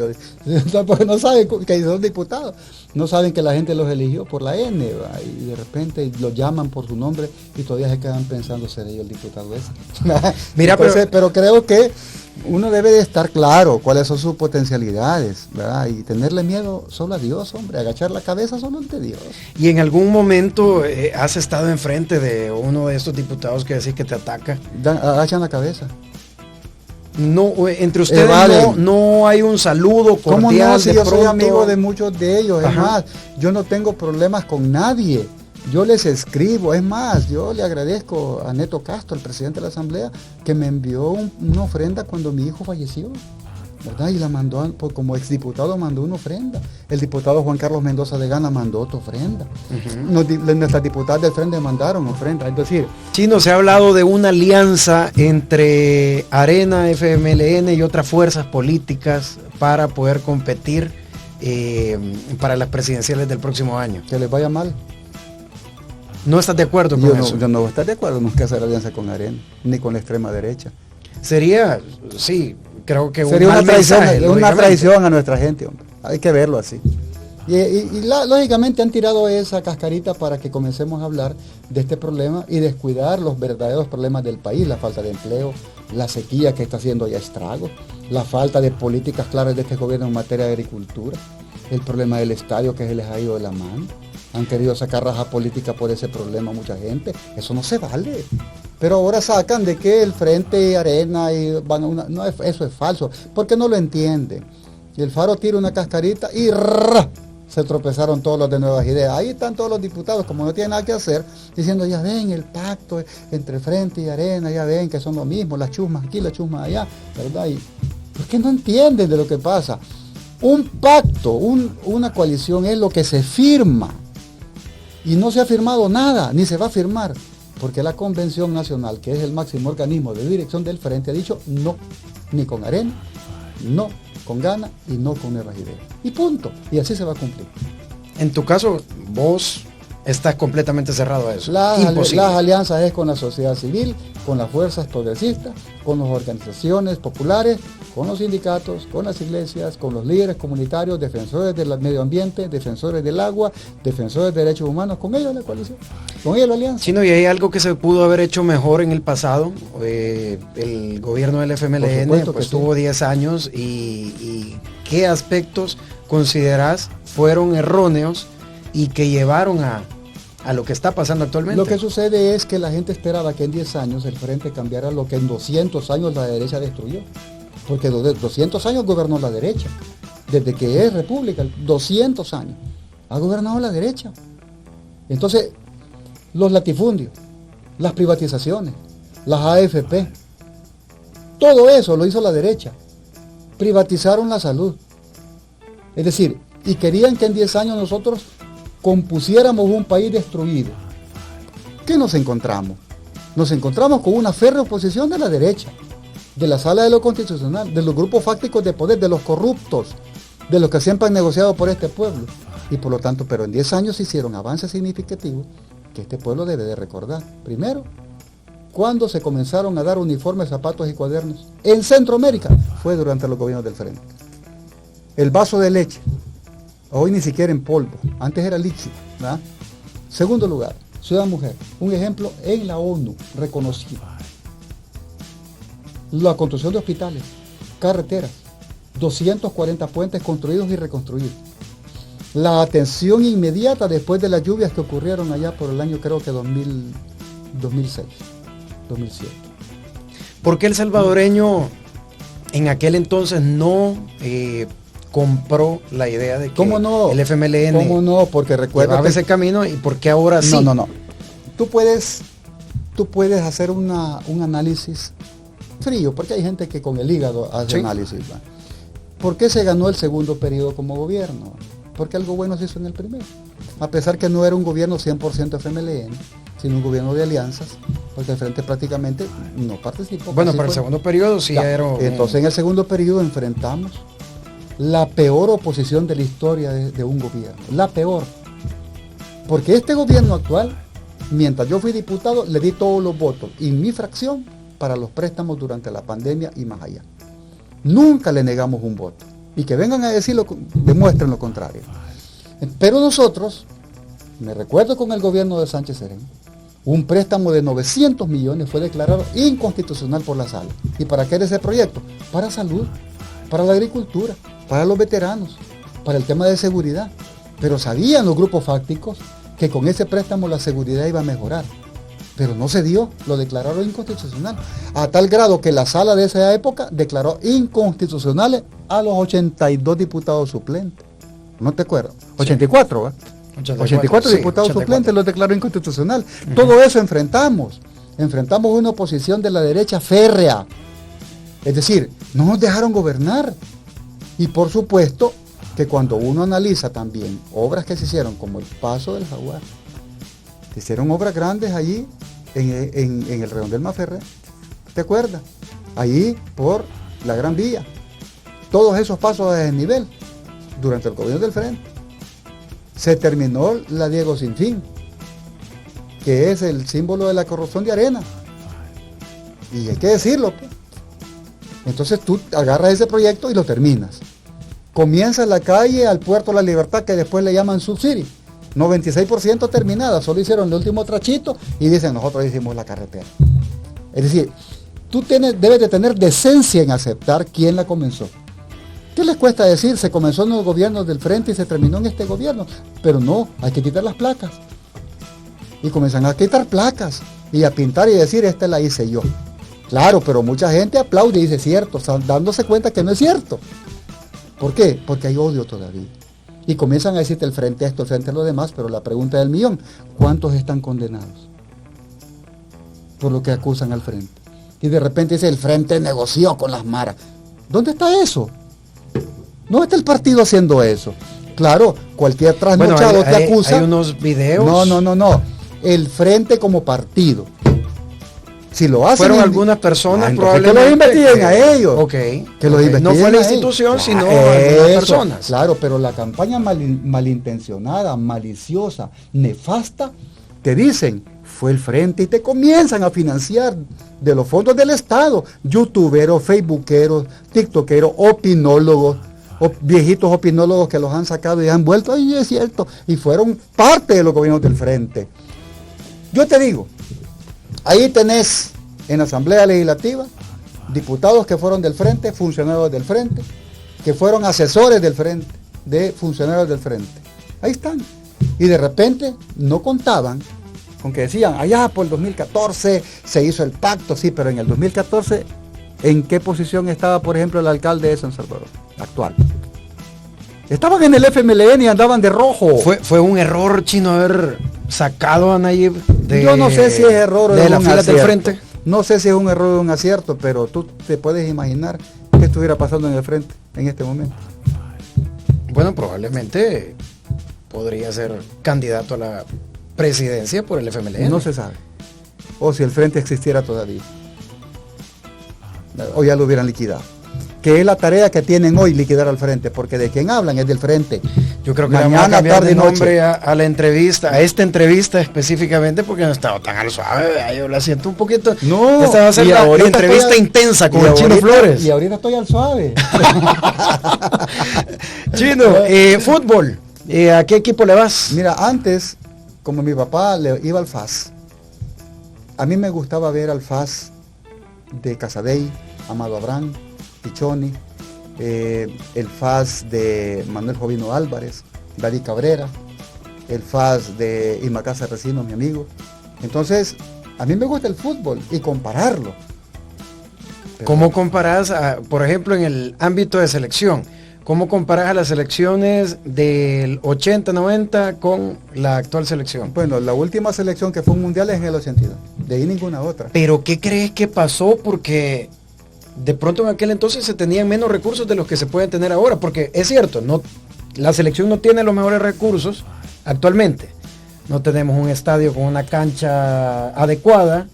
porque no saben que son diputados, no saben que la gente los eligió por la N, ¿va? Y de repente los llaman por su nombre y todavía se quedan pensando, ¿seré yo el diputado ese? Mira, entonces, pero creo que uno debe de estar claro cuáles son sus potencialidades, ¿verdad? Y tenerle miedo solo a Dios, hombre, agachar la cabeza solo ante Dios. ¿Y en algún momento has estado enfrente de uno de estos diputados que decís que te ataca? Agachan la cabeza. No, entre ustedes no hay un saludo cordial. ¿Cómo no? Si yo soy amigo de muchos de ellos, es más, yo no tengo problemas con nadie. Yo les escribo, es más, yo le agradezco a Neto Castro, el presidente de la Asamblea, que me envió una ofrenda cuando mi hijo falleció, ¿verdad? Y la mandó, como exdiputado mandó una ofrenda. El diputado Juan Carlos Mendoza de Gana mandó otra ofrenda. Nuestras diputadas del Frente mandaron ofrenda. Es decir, Chino, se ha hablado de una alianza entre Arena, FMLN y otras fuerzas políticas para poder competir para las presidenciales del próximo año. Que les vaya mal. ¿No estás de acuerdo con eso? Yo no voy a estar de acuerdo, no es que hacer alianza con Arena, ni con la extrema derecha. Sería, sí, creo que sería una traición a nuestra gente, hombre. Hay que verlo así. Lógicamente han tirado esa cascarita para que comencemos a hablar de este problema y descuidar los verdaderos problemas del país, la falta de empleo, la sequía que está haciendo ya estragos, la falta de políticas claras de este gobierno en materia de agricultura, el problema del estadio que se les ha ido de la mano. Han querido sacar raja política por ese problema mucha gente. Eso no se vale. Pero ahora sacan de que el Frente Arena y van a una... No, eso es falso. Porque no lo entienden. Y el Faro tira una cascarita y se tropezaron todos los de Nuevas Ideas. Ahí están todos los diputados, como no tienen nada que hacer, diciendo, ya ven el pacto entre Frente y Arena, ya ven que son lo mismo, las chusmas aquí, las chusmas allá, ¿verdad? Y es que no entienden de lo que pasa. Un pacto, una coalición es lo que se firma. Y no se ha firmado nada, ni se va a firmar. porque la Convención Nacional, que es el máximo organismo de dirección del Frente, ha dicho no, ni con Arena, no con Gana y no con Nuevas Ideas. Y punto. Y así se va a cumplir. En tu caso, vos estás completamente cerrado a eso. Las Imposible. alianzas es con la sociedad civil, con las fuerzas progresistas, con las organizaciones populares, con los sindicatos, con las iglesias, con los líderes comunitarios, defensores del medio ambiente, defensores del agua, defensores de derechos humanos, con ellos la coalición, con ellos la alianza. Chino, y hay algo que se pudo haber hecho mejor en el pasado. El gobierno del FMLN pues, tuvo 10 años y ¿qué aspectos considerás fueron erróneos y que llevaron a lo que está pasando actualmente? Lo que sucede es que la gente esperaba que en 10 años el Frente cambiara lo que en 200 años la derecha destruyó. Porque 200 años gobernó la derecha. Desde que es república, 200 años. Ha gobernado la derecha. Entonces, los latifundios, las privatizaciones, las AFP, todo eso lo hizo la derecha. Privatizaron la salud. Es decir, y querían que en 10 años nosotros compusiéramos un país destruido. ¿Qué nos encontramos? Nos encontramos con una férrea oposición de la derecha, de la Sala de lo Constitucional, de los grupos fácticos de poder, de los corruptos, de los que siempre han negociado por este pueblo. Y por lo tanto, pero en 10 años se hicieron avances significativos que este pueblo debe de recordar. Primero, cuando se comenzaron a dar uniformes, zapatos y cuadernos en Centroamérica, fue durante los gobiernos del Frente. El vaso de leche, hoy ni siquiera en polvo, antes era líquido, ¿verdad? Segundo lugar, Ciudad Mujer, un ejemplo en la ONU reconocido. La construcción de hospitales, carreteras, 240 puentes construidos y reconstruidos. La atención inmediata después de las lluvias que ocurrieron allá por el año creo que 2006, 2007. ¿Por qué el salvadoreño en aquel entonces no compró la idea de que ¿Cómo no? el FMLN ¿Cómo no? Porque recuerda ese camino y por qué ahora sí? No. Tú puedes hacer un análisis frío, porque hay gente que con el hígado hace análisis. ¿Va? ¿Por qué se ganó el segundo periodo como gobierno? Porque algo bueno se hizo en el primero. A pesar que no era un gobierno 100% FMLN, sino un gobierno de alianzas, porque el Frente prácticamente no participó. Bueno, para el segundo periodo sí era... Entonces en el segundo periodo enfrentamos la peor oposición de la historia de un gobierno. La peor. Porque este gobierno actual, mientras yo fui diputado, le di todos los votos y mi fracción para los préstamos durante la pandemia y más allá. Nunca le negamos un voto. Y que vengan a decirlo, demuestren lo contrario. Pero nosotros, me recuerdo con el gobierno de Sánchez Serén, un préstamo de 900 millones fue declarado inconstitucional por la sala. ¿Y para qué era ese proyecto? Para salud, para la agricultura, para los veteranos, para el tema de seguridad. Pero sabían los grupos fácticos que con ese préstamo la seguridad iba a mejorar. Pero no se dio, lo declararon inconstitucional. A tal grado que la sala de esa época declaró inconstitucionales a los 82 diputados suplentes. ¿No te acuerdas? 84, ¿eh? 84 diputados suplentes los declaró inconstitucional. Todo eso enfrentamos. Enfrentamos una oposición de la derecha férrea. Es decir, no nos dejaron gobernar. Y por supuesto que cuando uno analiza también obras que se hicieron, como el Paso del Jaguar, se hicieron obras grandes allí en el Redondel Maferré, ¿te acuerdas? Allí por la Gran Vía. Todos esos pasos a desnivel durante el gobierno del Frente. Se terminó la Diego Sinfín, que es el símbolo de la corrupción de Arena. Y hay que decirlo, pues. Entonces tú agarras ese proyecto y lo terminas. Comienza la calle al Puerto La Libertad, que después le llaman Subcity. 96% terminada, solo hicieron el último trachito y dicen, nosotros hicimos la carretera. Es decir, tú debes de tener decencia en aceptar quién la comenzó. ¿Qué les cuesta decir? Se comenzó en los gobiernos del Frente y se terminó en este gobierno. Pero no, hay que quitar las placas. Y comienzan a quitar placas y a pintar y decir, esta la hice yo. Claro, pero mucha gente aplaude y dice, cierto, dándose cuenta que no es cierto. ¿Por qué? Porque hay odio todavía. Y comienzan a decirte el Frente esto, el Frente lo demás, pero la pregunta del millón, ¿cuántos están condenados por lo que acusan al Frente? Y de repente dice, el Frente negoció con las maras. ¿Dónde está eso? No está el partido haciendo eso. Claro, cualquier trasnochado te acusa. Hay unos videos. No. El Frente como partido Si lo hacen... Fueron algunas personas probablemente... Que los investiguen a ellos. Ok. Que los investiguen. No fue la institución, sino algunas personas. Claro, pero la campaña malintencionada, maliciosa, nefasta, te dicen, fue el frente y te comienzan a financiar de los fondos del Estado. Youtuberos, facebookeros, tiktokeros, opinólogos, viejitos opinólogos que los han sacado y han vuelto, ay, es cierto, y fueron parte de los gobiernos del frente. Yo te digo, ahí tenés en la Asamblea Legislativa diputados que fueron del frente, funcionarios del frente, que fueron asesores del frente, de funcionarios del frente. Ahí están. Y de repente no contaban con que decían, allá por el 2014 se hizo el pacto, sí, pero en el 2014, ¿en qué posición estaba, por ejemplo, el alcalde de San Salvador actual? Estaban en el FMLN y andaban de rojo. Fue un error, Chino, haber sacado a Nayib de... Yo no sé si es error de las filas del frente. No sé si es un error o un acierto, pero tú te puedes imaginar qué estuviera pasando en el frente en este momento. Bueno, probablemente podría ser candidato a la presidencia por el FMLN. No se sabe. O si el frente existiera todavía. O ya lo hubieran liquidado. Que es la tarea que tienen hoy, liquidar al frente, porque de quien hablan es del frente. Yo creo que mañana, vamos a cambiar de nombre a la entrevista, a esta entrevista específicamente, porque no he estado tan al suave, yo la siento un poquito. No, esta va a ser la entrevista intensa con el Chino Flores. Y ahorita estoy al suave. Chino, fútbol, ¿a qué equipo le vas? Mira, antes, como mi papá le iba al FAS, a mí me gustaba ver al FAS de Casadei, Amado Abrán, Pichoni, el FAS de Manuel Jovino Álvarez, David Cabrera, el FAS de Imacasa Recino, mi amigo. Entonces, a mí me gusta el fútbol y compararlo. Pero, ¿cómo comparás, por ejemplo, en el ámbito de selección? ¿Cómo comparás a las selecciones del 80-90 con la actual selección? Bueno, la última selección que fue un mundial es en el 82, de ahí ninguna otra. ¿Pero qué crees que pasó? Porque de pronto en aquel entonces se tenían menos recursos de los que se pueden tener ahora, porque es cierto, no, la selección no tiene los mejores recursos actualmente. No tenemos un estadio con una cancha adecuada,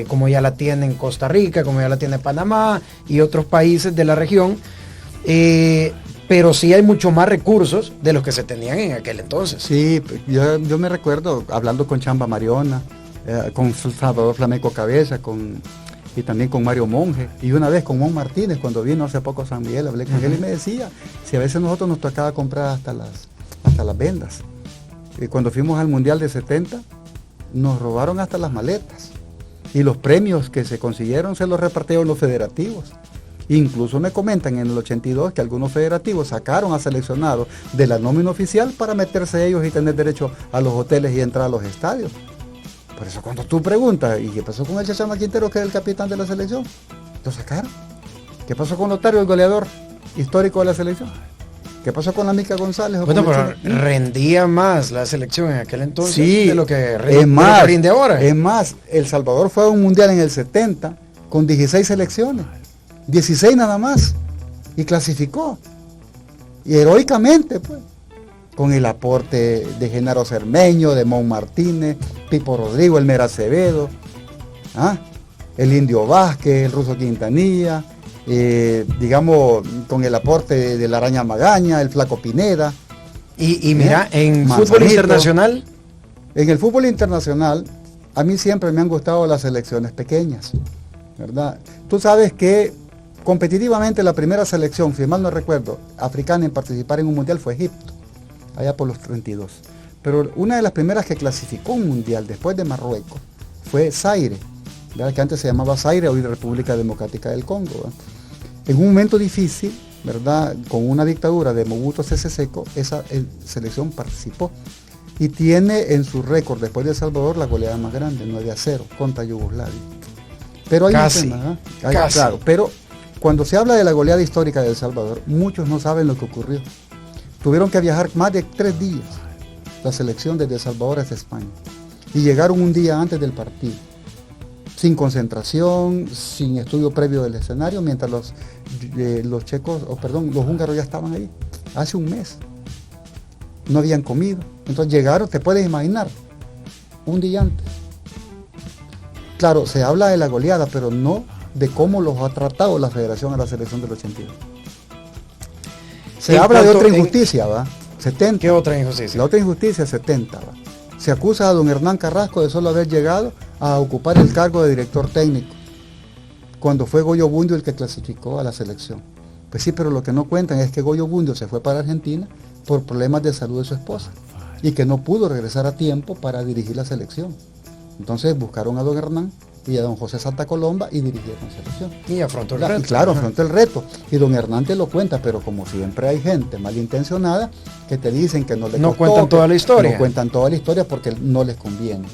como ya la tiene Costa Rica, como ya la tiene Panamá y otros países de la región, pero sí hay mucho más recursos de los que se tenían en aquel entonces. Sí, yo me recuerdo hablando con Chamba Mariona, con Salvador Flamenco Cabeza, y también con Mario Monge, y una vez con Mon Martínez, cuando vino hace poco a San Miguel, hablé con él y me decía, si a veces nosotros nos tocaba comprar hasta las vendas. Y cuando fuimos al Mundial de 70, nos robaron hasta las maletas. Y los premios que se consiguieron se los repartieron los federativos. Incluso me comentan en el 82 que algunos federativos sacaron a seleccionados de la nómina oficial para meterse ellos y tener derecho a los hoteles y entrar a los estadios. Por eso cuando tú preguntas, ¿y qué pasó con el Chachama Quintero, que es el capitán de la selección? Lo sacaron. ¿Qué pasó con Lotario, el goleador histórico de la selección? ¿Qué pasó con la Mica González? Bueno, pero rendía más la selección en aquel entonces, sí, de lo que rinde ahora. Es más, El Salvador fue a un mundial en el 70 con 16 selecciones, 16 nada más, y clasificó. Y heroicamente, pues, con el aporte de Genaro Cermeño, de Mon Martínez, Pipo Rodrigo, Elmer Acevedo, el Indio Vázquez, el Ruso Quintanilla, digamos, con el aporte de la Araña Magaña, el Flaco Pineda. Y mira, en fútbol internacional. En el fútbol internacional, a mí siempre me han gustado las selecciones pequeñas, ¿verdad? Tú sabes que competitivamente la primera selección, si mal no recuerdo, africana en participar en un mundial fue Egipto, allá por los 32. Pero una de las primeras que clasificó un mundial después de Marruecos fue Zaire, ¿verdad? Que antes se llamaba Zaire, hoy República Democrática del Congo, ¿verdad? En un momento difícil, ¿verdad? Con una dictadura de Mobutu Sese Seko, esa selección participó y tiene en su récord después de El Salvador la goleada más grande, 9-0 contra Yugoslavia. Pero hay casi, un tema, casi. Claro, pero cuando se habla de la goleada histórica de El Salvador, muchos no saben lo que ocurrió. Tuvieron que viajar más de 3 días la selección desde El Salvador hasta España y llegaron un día antes del partido, sin concentración, sin estudio previo del escenario, mientras los húngaros ya estaban ahí hace un mes. No habían comido, entonces llegaron, te puedes imaginar, un día antes. claro, se habla de la goleada, pero no de cómo los ha tratado la federación a la selección del 82. Se habla de otra injusticia, ¿va? 70. ¿Qué otra injusticia? La otra injusticia, 70, ¿va? Se acusa a don Hernán Carrasco de solo haber llegado a ocupar el cargo de director técnico, cuando fue Goyo Bundio el que clasificó a la selección. Pues sí, pero lo que no cuentan es que Goyo Bundio se fue para Argentina por problemas de salud de su esposa y que no pudo regresar a tiempo para dirigir la selección. Entonces buscaron a don Hernán y a don José Santa Colomba y dirigieron la selección. Y afrontó el reto. Y claro, afrontó el reto. Y don Hernán te lo cuenta, pero como siempre hay gente malintencionada que te dicen que no le no cuentan toda la historia. No cuentan toda la historia porque no les conviene.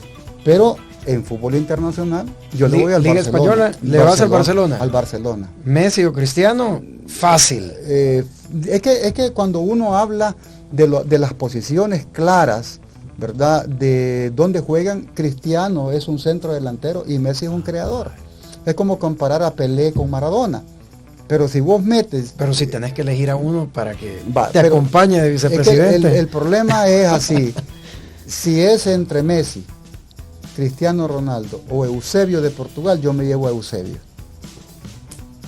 Pero en fútbol internacional, yo le voy al Liga Barcelona. Española, ¿le vas al Barcelona? Al Barcelona. Messi o Cristiano, fácil. Es que cuando uno habla de las posiciones claras, ¿verdad? De dónde juegan, Cristiano es un centro delantero y Messi es un creador. Es como comparar a Pelé con Maradona. Pero si vos metes... Pero si tenés que elegir a uno para que te acompañe de vicepresidente. Es que el problema es así. Si es entre Messi, Cristiano Ronaldo o Eusebio de Portugal, yo me llevo a Eusebio.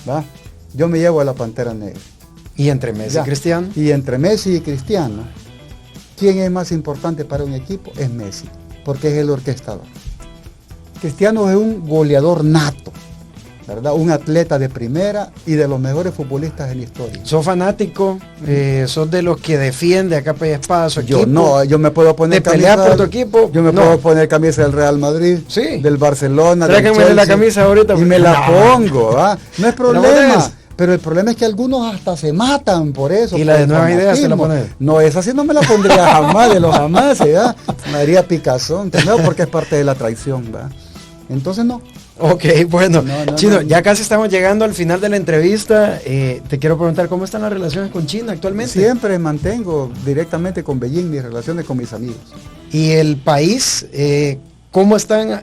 ¿Va? Yo me llevo a la Pantera Negra. ¿Y entre Messi y Cristiano? Y entre Messi y Cristiano, ¿quién es más importante para un equipo? Es Messi, porque es el orquestador. Cristiano es un goleador nato, ¿verdad? Un atleta de primera y de los mejores futbolistas en la historia. ¿Sos fanático? ¿Sos de los que defiende a capa y espada su equipo? No, yo me puedo poner de pelear por tu equipo. Yo me puedo poner camisa del Real Madrid, sí, del Barcelona, del Chelsea, la camisa ahorita y me la pongo, ¿va? No es problema. Pero el problema es que algunos hasta se matan por eso. ¿Y la de Nuevas Ideas se la pones? No, esa sí no me la pondría jamás, de los jamás, ¿verdad? Me haría picazón, primero porque es parte de la traición, ¿verdad? Entonces no. Ok, bueno, Chino, ya casi estamos llegando al final de la entrevista. Te quiero preguntar, ¿cómo están las relaciones con China actualmente? Siempre mantengo directamente con Beijing mis relaciones con mis amigos. ¿Y el país, cómo están,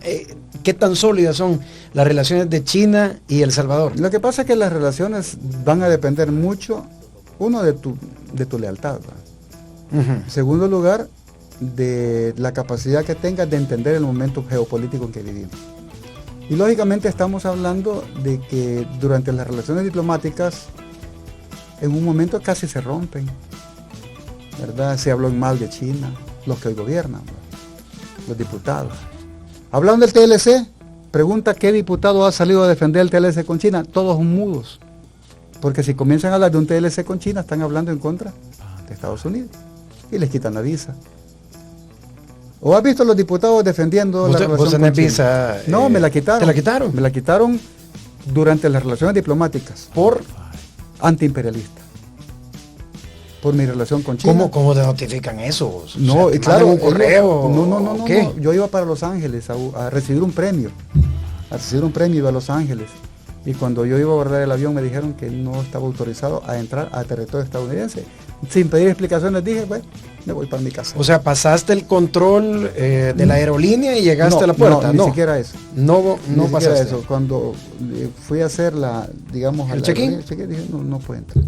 qué tan sólidas son las relaciones de China y El Salvador? Lo que pasa es que las relaciones van a depender mucho, uno, de tu lealtad, ¿verdad? En segundo lugar, de la capacidad que tengas de entender el momento geopolítico en que vivimos. Y lógicamente estamos hablando de que durante las relaciones diplomáticas, en un momento casi se rompen, ¿verdad? Se habló mal de China, los que hoy gobiernan, ¿verdad? Los diputados. Hablando del TLC, pregunta qué diputado ha salido a defender el TLC con China. Todos son mudos. Porque si comienzan a hablar de un TLC con China, están hablando en contra de Estados Unidos. Y les quitan la visa. ¿O has visto a los diputados defendiendo la relación con China? Visa? No, me la quitaron. ¿Te la quitaron? Me la quitaron durante las relaciones diplomáticas. ¿Por? Antiimperialista. Por mi relación con China. ¿Cómo te notifican eso? No, y claro, un correo. No. Yo iba para Los Ángeles a recibir un premio. Iba a Los Ángeles. Y cuando yo iba a abordar el avión me dijeron que no estaba autorizado a entrar a territorio estadounidense. Sin pedir explicaciones dije, bueno, me voy para mi casa. O sea, pasaste el control de la aerolinea y llegaste a la puerta. No, ni siquiera eso. No pasaste eso. Cuando fui a hacer ¿el check-in? Dije, no puedo entrar.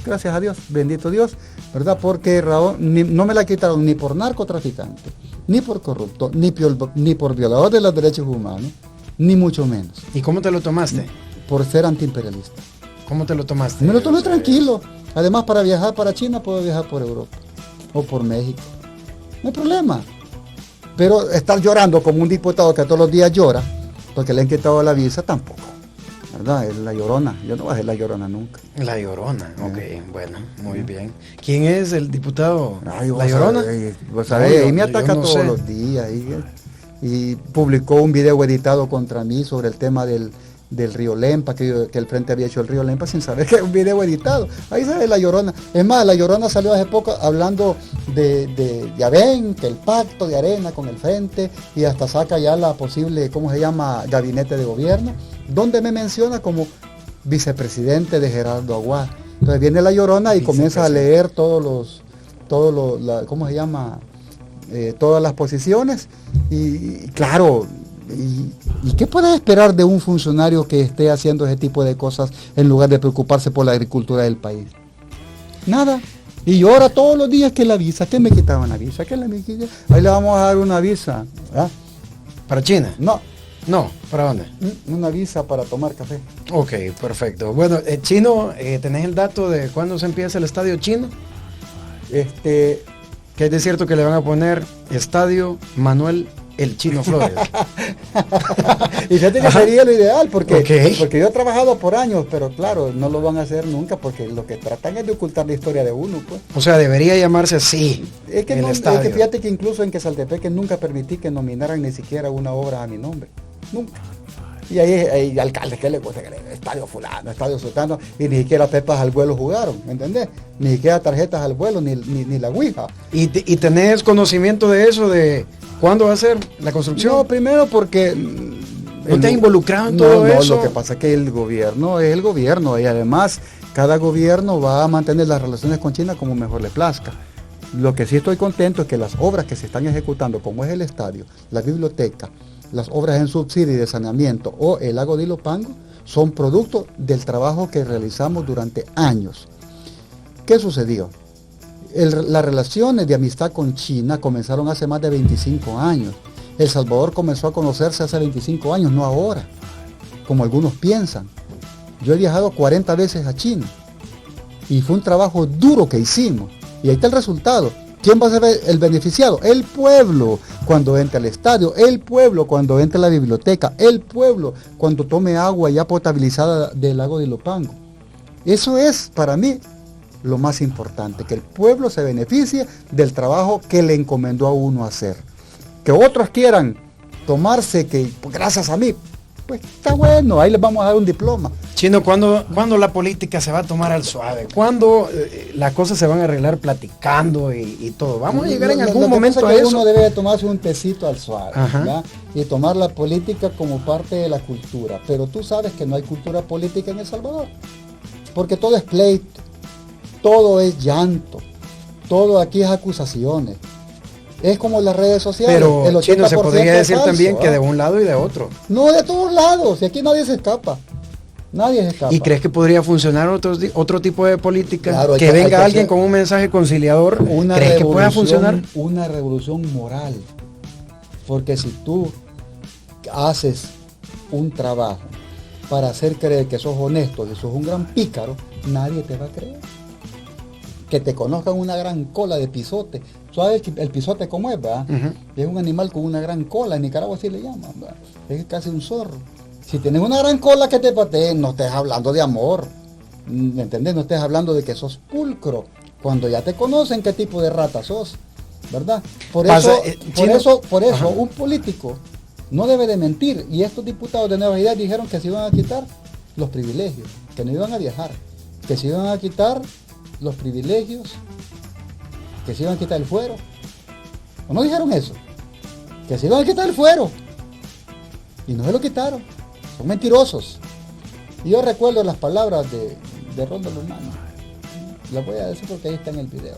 Gracias a Dios, bendito Dios, ¿verdad? Porque Raúl, no me la quitaron ni por narcotraficante, ni por corrupto, ni por violador de los derechos humanos, ni mucho menos. ¿Y cómo te lo tomaste? Por ser antiimperialista. ¿Cómo te lo tomaste? Me lo tomé tranquilo. Además, para viajar para China puedo viajar por Europa o por México. No hay problema. Pero estar llorando como un diputado que todos los días llora porque le han quitado la visa, tampoco. ¿Verdad? Es la Llorona. Yo no voy a ser la Llorona nunca. La Llorona, ok, bueno, muy bien. ¿Quién es el diputado? La Llorona. Y me ataca todos los días. Y publicó un video editado contra mí sobre el tema del Río Lempa, que el Frente había hecho el Río Lempa sin saber que es un video editado. Ahí sale la Llorona. Es más, la Llorona salió hace poco hablando ya ven, que el pacto de arena con el Frente, y hasta saca ya la posible, ¿cómo se llama?, gabinete de gobierno, donde me menciona como vicepresidente de Gerardo Aguad. Entonces viene la Llorona y comienza a leer todos los ¿cómo se llama?, todas las posiciones, y claro. ¿Y qué puedes esperar de un funcionario que esté haciendo ese tipo de cosas en lugar de preocuparse por la agricultura del país? Nada. Y llora todos los días que la visa, que me quitaban la visa, que ahí le vamos a dar una visa. ¿Ah? ¿Para China? No, No, ¿para dónde? Una visa para tomar café. Ok, perfecto. Bueno, Chino, ¿tenés el dato de cuándo se empieza el estadio chino? Que es de cierto que le van a poner Estadio Manuel El Chino Flores. Y fíjate que sería lo ideal, porque Ok. porque yo he trabajado por años, pero claro, no lo van a hacer nunca, porque lo que tratan es de ocultar la historia de uno, pues. O sea, debería llamarse así. Es que, el no, es estadio. que fíjate que incluso en Quesaltepeque nunca permití que nominaran ni siquiera una obra a mi nombre. Nunca. Y ahí hay alcaldes que le gusta que le estadio fulano, estadio sultano, y ni siquiera pepas al vuelo jugaron, ¿me entendés? Ni siquiera tarjetas al vuelo, ni la ouija. ¿Y tenés conocimiento de eso, de cuándo va a ser la construcción? No, primero porque... ¿No te has involucrado en todo eso? Lo que pasa es que el gobierno es el gobierno, y además cada gobierno va a mantener las relaciones con China como mejor le plazca. Lo que sí estoy contento es que las obras que se están ejecutando, como es el estadio, la biblioteca, las obras en subsidio y de saneamiento o el lago de Ilopango, son producto del trabajo que realizamos durante años. ¿Qué sucedió? Las relaciones de amistad con China comenzaron hace más de 25 años. El Salvador comenzó a conocerse hace 25 años, no ahora, como algunos piensan. Yo he viajado 40 veces a China y fue un trabajo duro que hicimos. Y ahí está el resultado. ¿Quién va a ser el beneficiado? El pueblo cuando entre al estadio, el pueblo cuando entre a la biblioteca, el pueblo cuando tome agua ya potabilizada del lago de Ilopango. Eso es para mí lo más importante, que el pueblo se beneficie del trabajo que le encomendó a uno hacer. Que otros quieran tomarse que gracias a mí, pues está bueno, ahí les vamos a dar un diploma. Chino, ¿cuándo la política se va a tomar al suave? ¿Cuándo las cosas se van a arreglar platicando y todo? Vamos a llegar en algún momento a eso. Uno debe de tomarse un tecito al suave, Ajá. ¿verdad? Y tomar la política como parte de la cultura. Pero tú sabes que no hay cultura política en El Salvador. Porque todo es pleito, todo es llanto, todo aquí es acusaciones. Es como las redes sociales. Pero, el 80% Chino, se podría es decir falso, también que ¿ah? de un lado y de otro. No, de todos lados, y aquí nadie se escapa. Nadie se escapa. ¿Y crees que podría funcionar otro tipo de política? Claro, que hay que venga alguien hacer con un mensaje conciliador. ¿Crees que pueda funcionar? Una revolución moral. Porque si tú haces un trabajo para hacer creer que sos honesto, que sos un gran pícaro, nadie te va a creer. Que te conozcan una gran cola de pisote. ¿Sabes el pisote cómo es, verdad? Uh-huh. Es un animal con una gran cola, en Nicaragua así le llaman, ¿verdad? Es casi un zorro. Si tienes una gran cola que te patee, no estés hablando de amor, ¿me entendés? No estés hablando de que sos pulcro, cuando ya te conocen qué tipo de rata sos, ¿verdad? Por eso un político no debe de mentir, y estos diputados de Nueva Ideas dijeron que se iban a quitar los privilegios, que no iban a viajar, que se iban a quitar los privilegios, que se iban a quitar el fuero. ¿O no dijeron eso? Que se iban a quitar el fuero. Y no se lo quitaron. Son mentirosos. Y yo recuerdo las palabras de Ronda Lomano. Las voy a decir porque ahí está en el video.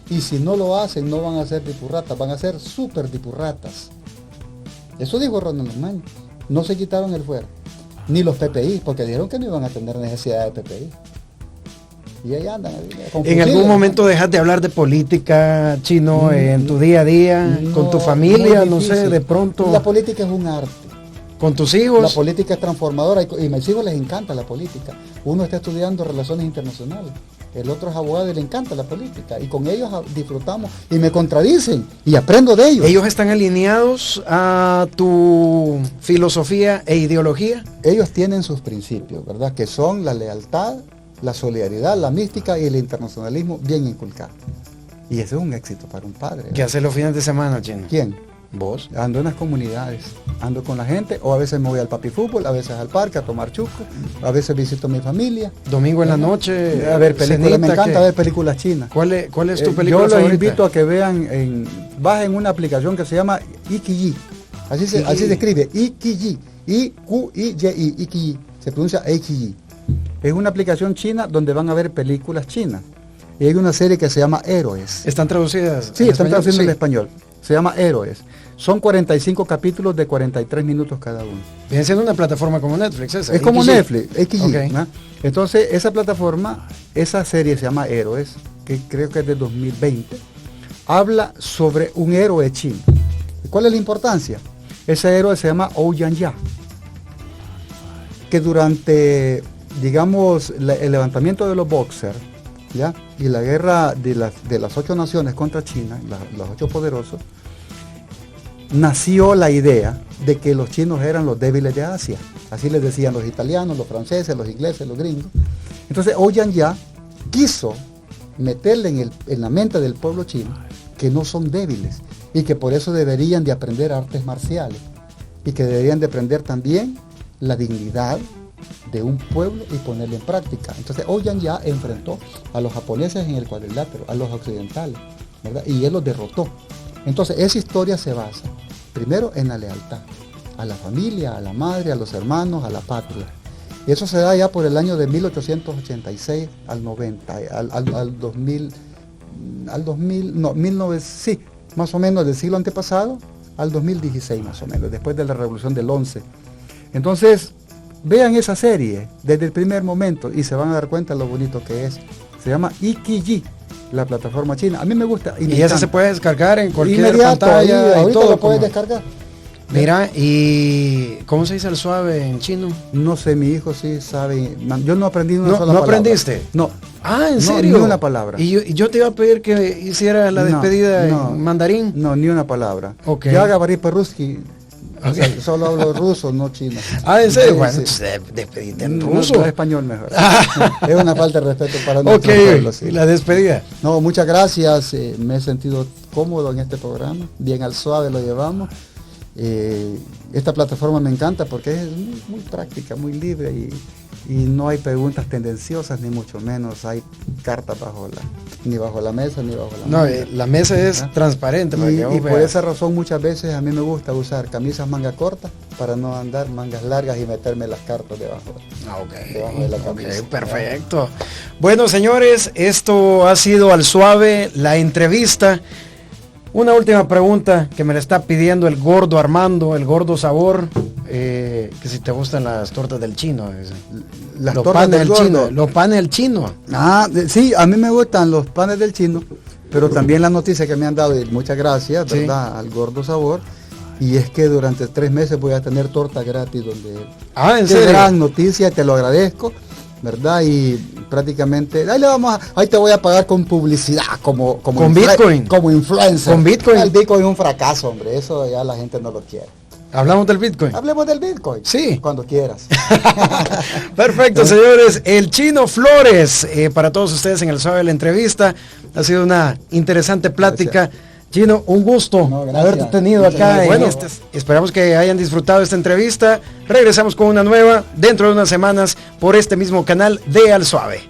Y si no lo hacen, no van a ser dipurratas, van a ser super dipurratas. Eso dijo Ronda Lomano. No se quitaron el fuero. Ni los PPI, porque dijeron que no iban a tener necesidad de PPI. Y ahí andan. ¿En algún momento dejas de hablar de política, Chino, en tu día a día, con tu familia, no sé, de pronto? La política es un arte. ¿Con tus hijos? La política es transformadora y a mis hijos les encanta la política. Uno está estudiando relaciones internacionales, el otro es abogado y le encanta la política. Y con ellos disfrutamos y me contradicen y aprendo de ellos. ¿Ellos están alineados a tu filosofía e ideología? Ellos tienen sus principios, ¿verdad? Que son la lealtad, la solidaridad, la mística y el internacionalismo bien inculcados. Y eso es un éxito para un padre. ¿Qué haces los fines de semana, Chino? ¿Quién? ¿Vos? Ando en las comunidades, ando con la gente, o a veces me voy al papi fútbol, a veces al parque a tomar chuco, a veces visito a mi familia. Domingo en la noche, a ver películas, cenita, me encanta ¿qué? ver películas chinas. ¿Cuál es tu película Yo los favorita? invito a que vean, bajen una aplicación que se llama Ikiji, así se escribe, Ikiji, I-Q-I-Y-I, Ikiji, se pronuncia Ikiji. Es una aplicación china donde van a ver películas chinas. Y hay una serie que se llama Héroes. ¿Están traducidas? Sí, están traduciendo sí. en español. Se llama Héroes. Son 45 capítulos de 43 minutos cada uno. Viene siendo una plataforma como Netflix, esa. Es como XG. Netflix, XG. Okay. ¿no? Entonces, esa plataforma, esa serie se llama Héroes, que creo que es de 2020, habla sobre un héroe chino. ¿Cuál es la importancia? Ese héroe se llama Ouyang Ya, que durante, digamos, el levantamiento de los Boxers, ¿ya? Y la guerra de las 8 naciones contra China, los 8 poderosos, nació la idea de que los chinos eran los débiles de Asia. Así les decían los italianos, los franceses, los ingleses, los gringos. Entonces Ouyang Ya quiso meterle en la mente del pueblo chino que no son débiles y que por eso deberían de aprender artes marciales y que deberían de aprender también la dignidad de un pueblo y ponerla en práctica. Entonces Ouyang Ya enfrentó a los japoneses en el cuadrilátero, a los occidentales, ¿verdad? Y él los derrotó. Entonces esa historia se basa primero en la lealtad a la familia, a la madre, a los hermanos, a la patria. Y eso se da ya por el año de 1886 al 90, al 2000, sí, más o menos del siglo antepasado al 2016 más o menos, después de la revolución del 11. Entonces, vean esa serie desde el primer momento y se van a dar cuenta lo bonito que es. Se llama Ikiji, la plataforma china. A mí me gusta. Y esa se puede descargar en cualquier inmediato, pantalla. ahorita todo lo puedes descargar. Mira, ¿y cómo se dice el suave en chino? No sé, mi hijo sí sabe. Yo no aprendí una sola ¿No palabra. aprendiste? No. Ah, ¿en No, serio? ni una palabra. Y yo te iba a pedir que hicieras la despedida en mandarín. No, ni una palabra. Ok. Ya Gabarí Perruski. Ok. Solo hablo ruso, no chino. Ah, ¿en serio? Sí, Bueno, sí. entonces, despedite en No, ruso. no, español mejor. Es una falta de respeto para nuestro Ok, pueblo. Sí. y la despedida. No, muchas gracias. Me he sentido cómodo en este programa. Bien al suave lo llevamos. Esta plataforma me encanta porque es muy práctica, muy libre y no hay preguntas tendenciosas ni mucho menos hay cartas ni bajo la mesa ni bajo la No, manga. la mesa es ¿Ah? transparente. Para que vos Y por veas. esa razón muchas veces a mí me gusta usar camisas manga cortas para no andar mangas largas y meterme las cartas debajo de la camisa. Ok, perfecto. Bueno, señores, esto ha sido Al Suave, la entrevista. Una última pregunta que me la está pidiendo el gordo Armando, el gordo Sabor, que si te gustan las tortas del chino. Las los tortas panes del del chino, gordo. los panes del chino. Sí, a mí me gustan los panes del chino, pero también la noticia que me han dado, y muchas gracias, Sí. ¿verdad? Al gordo Sabor, y es que durante 3 meses voy a tener torta gratis donde él. Ah, ¿en Qué serio? gran noticia, te lo agradezco, ¿verdad? Y prácticamente, ahí te voy a pagar con publicidad, como Con Bitcoin. como influencer. Con Bitcoin. El Bitcoin es un fracaso, hombre, eso ya la gente no lo quiere. Hablamos del Bitcoin. Hablemos del Bitcoin. Sí. Cuando quieras. Perfecto, señores. El Chino Flores, para todos ustedes en El Suave de la entrevista. Ha sido una interesante plática. Chino, un gusto No, gracias. haberte tenido Muchas acá. gracias. Bueno, esperamos que hayan disfrutado esta entrevista. Regresamos con una nueva dentro de unas semanas por este mismo canal de Al Suave.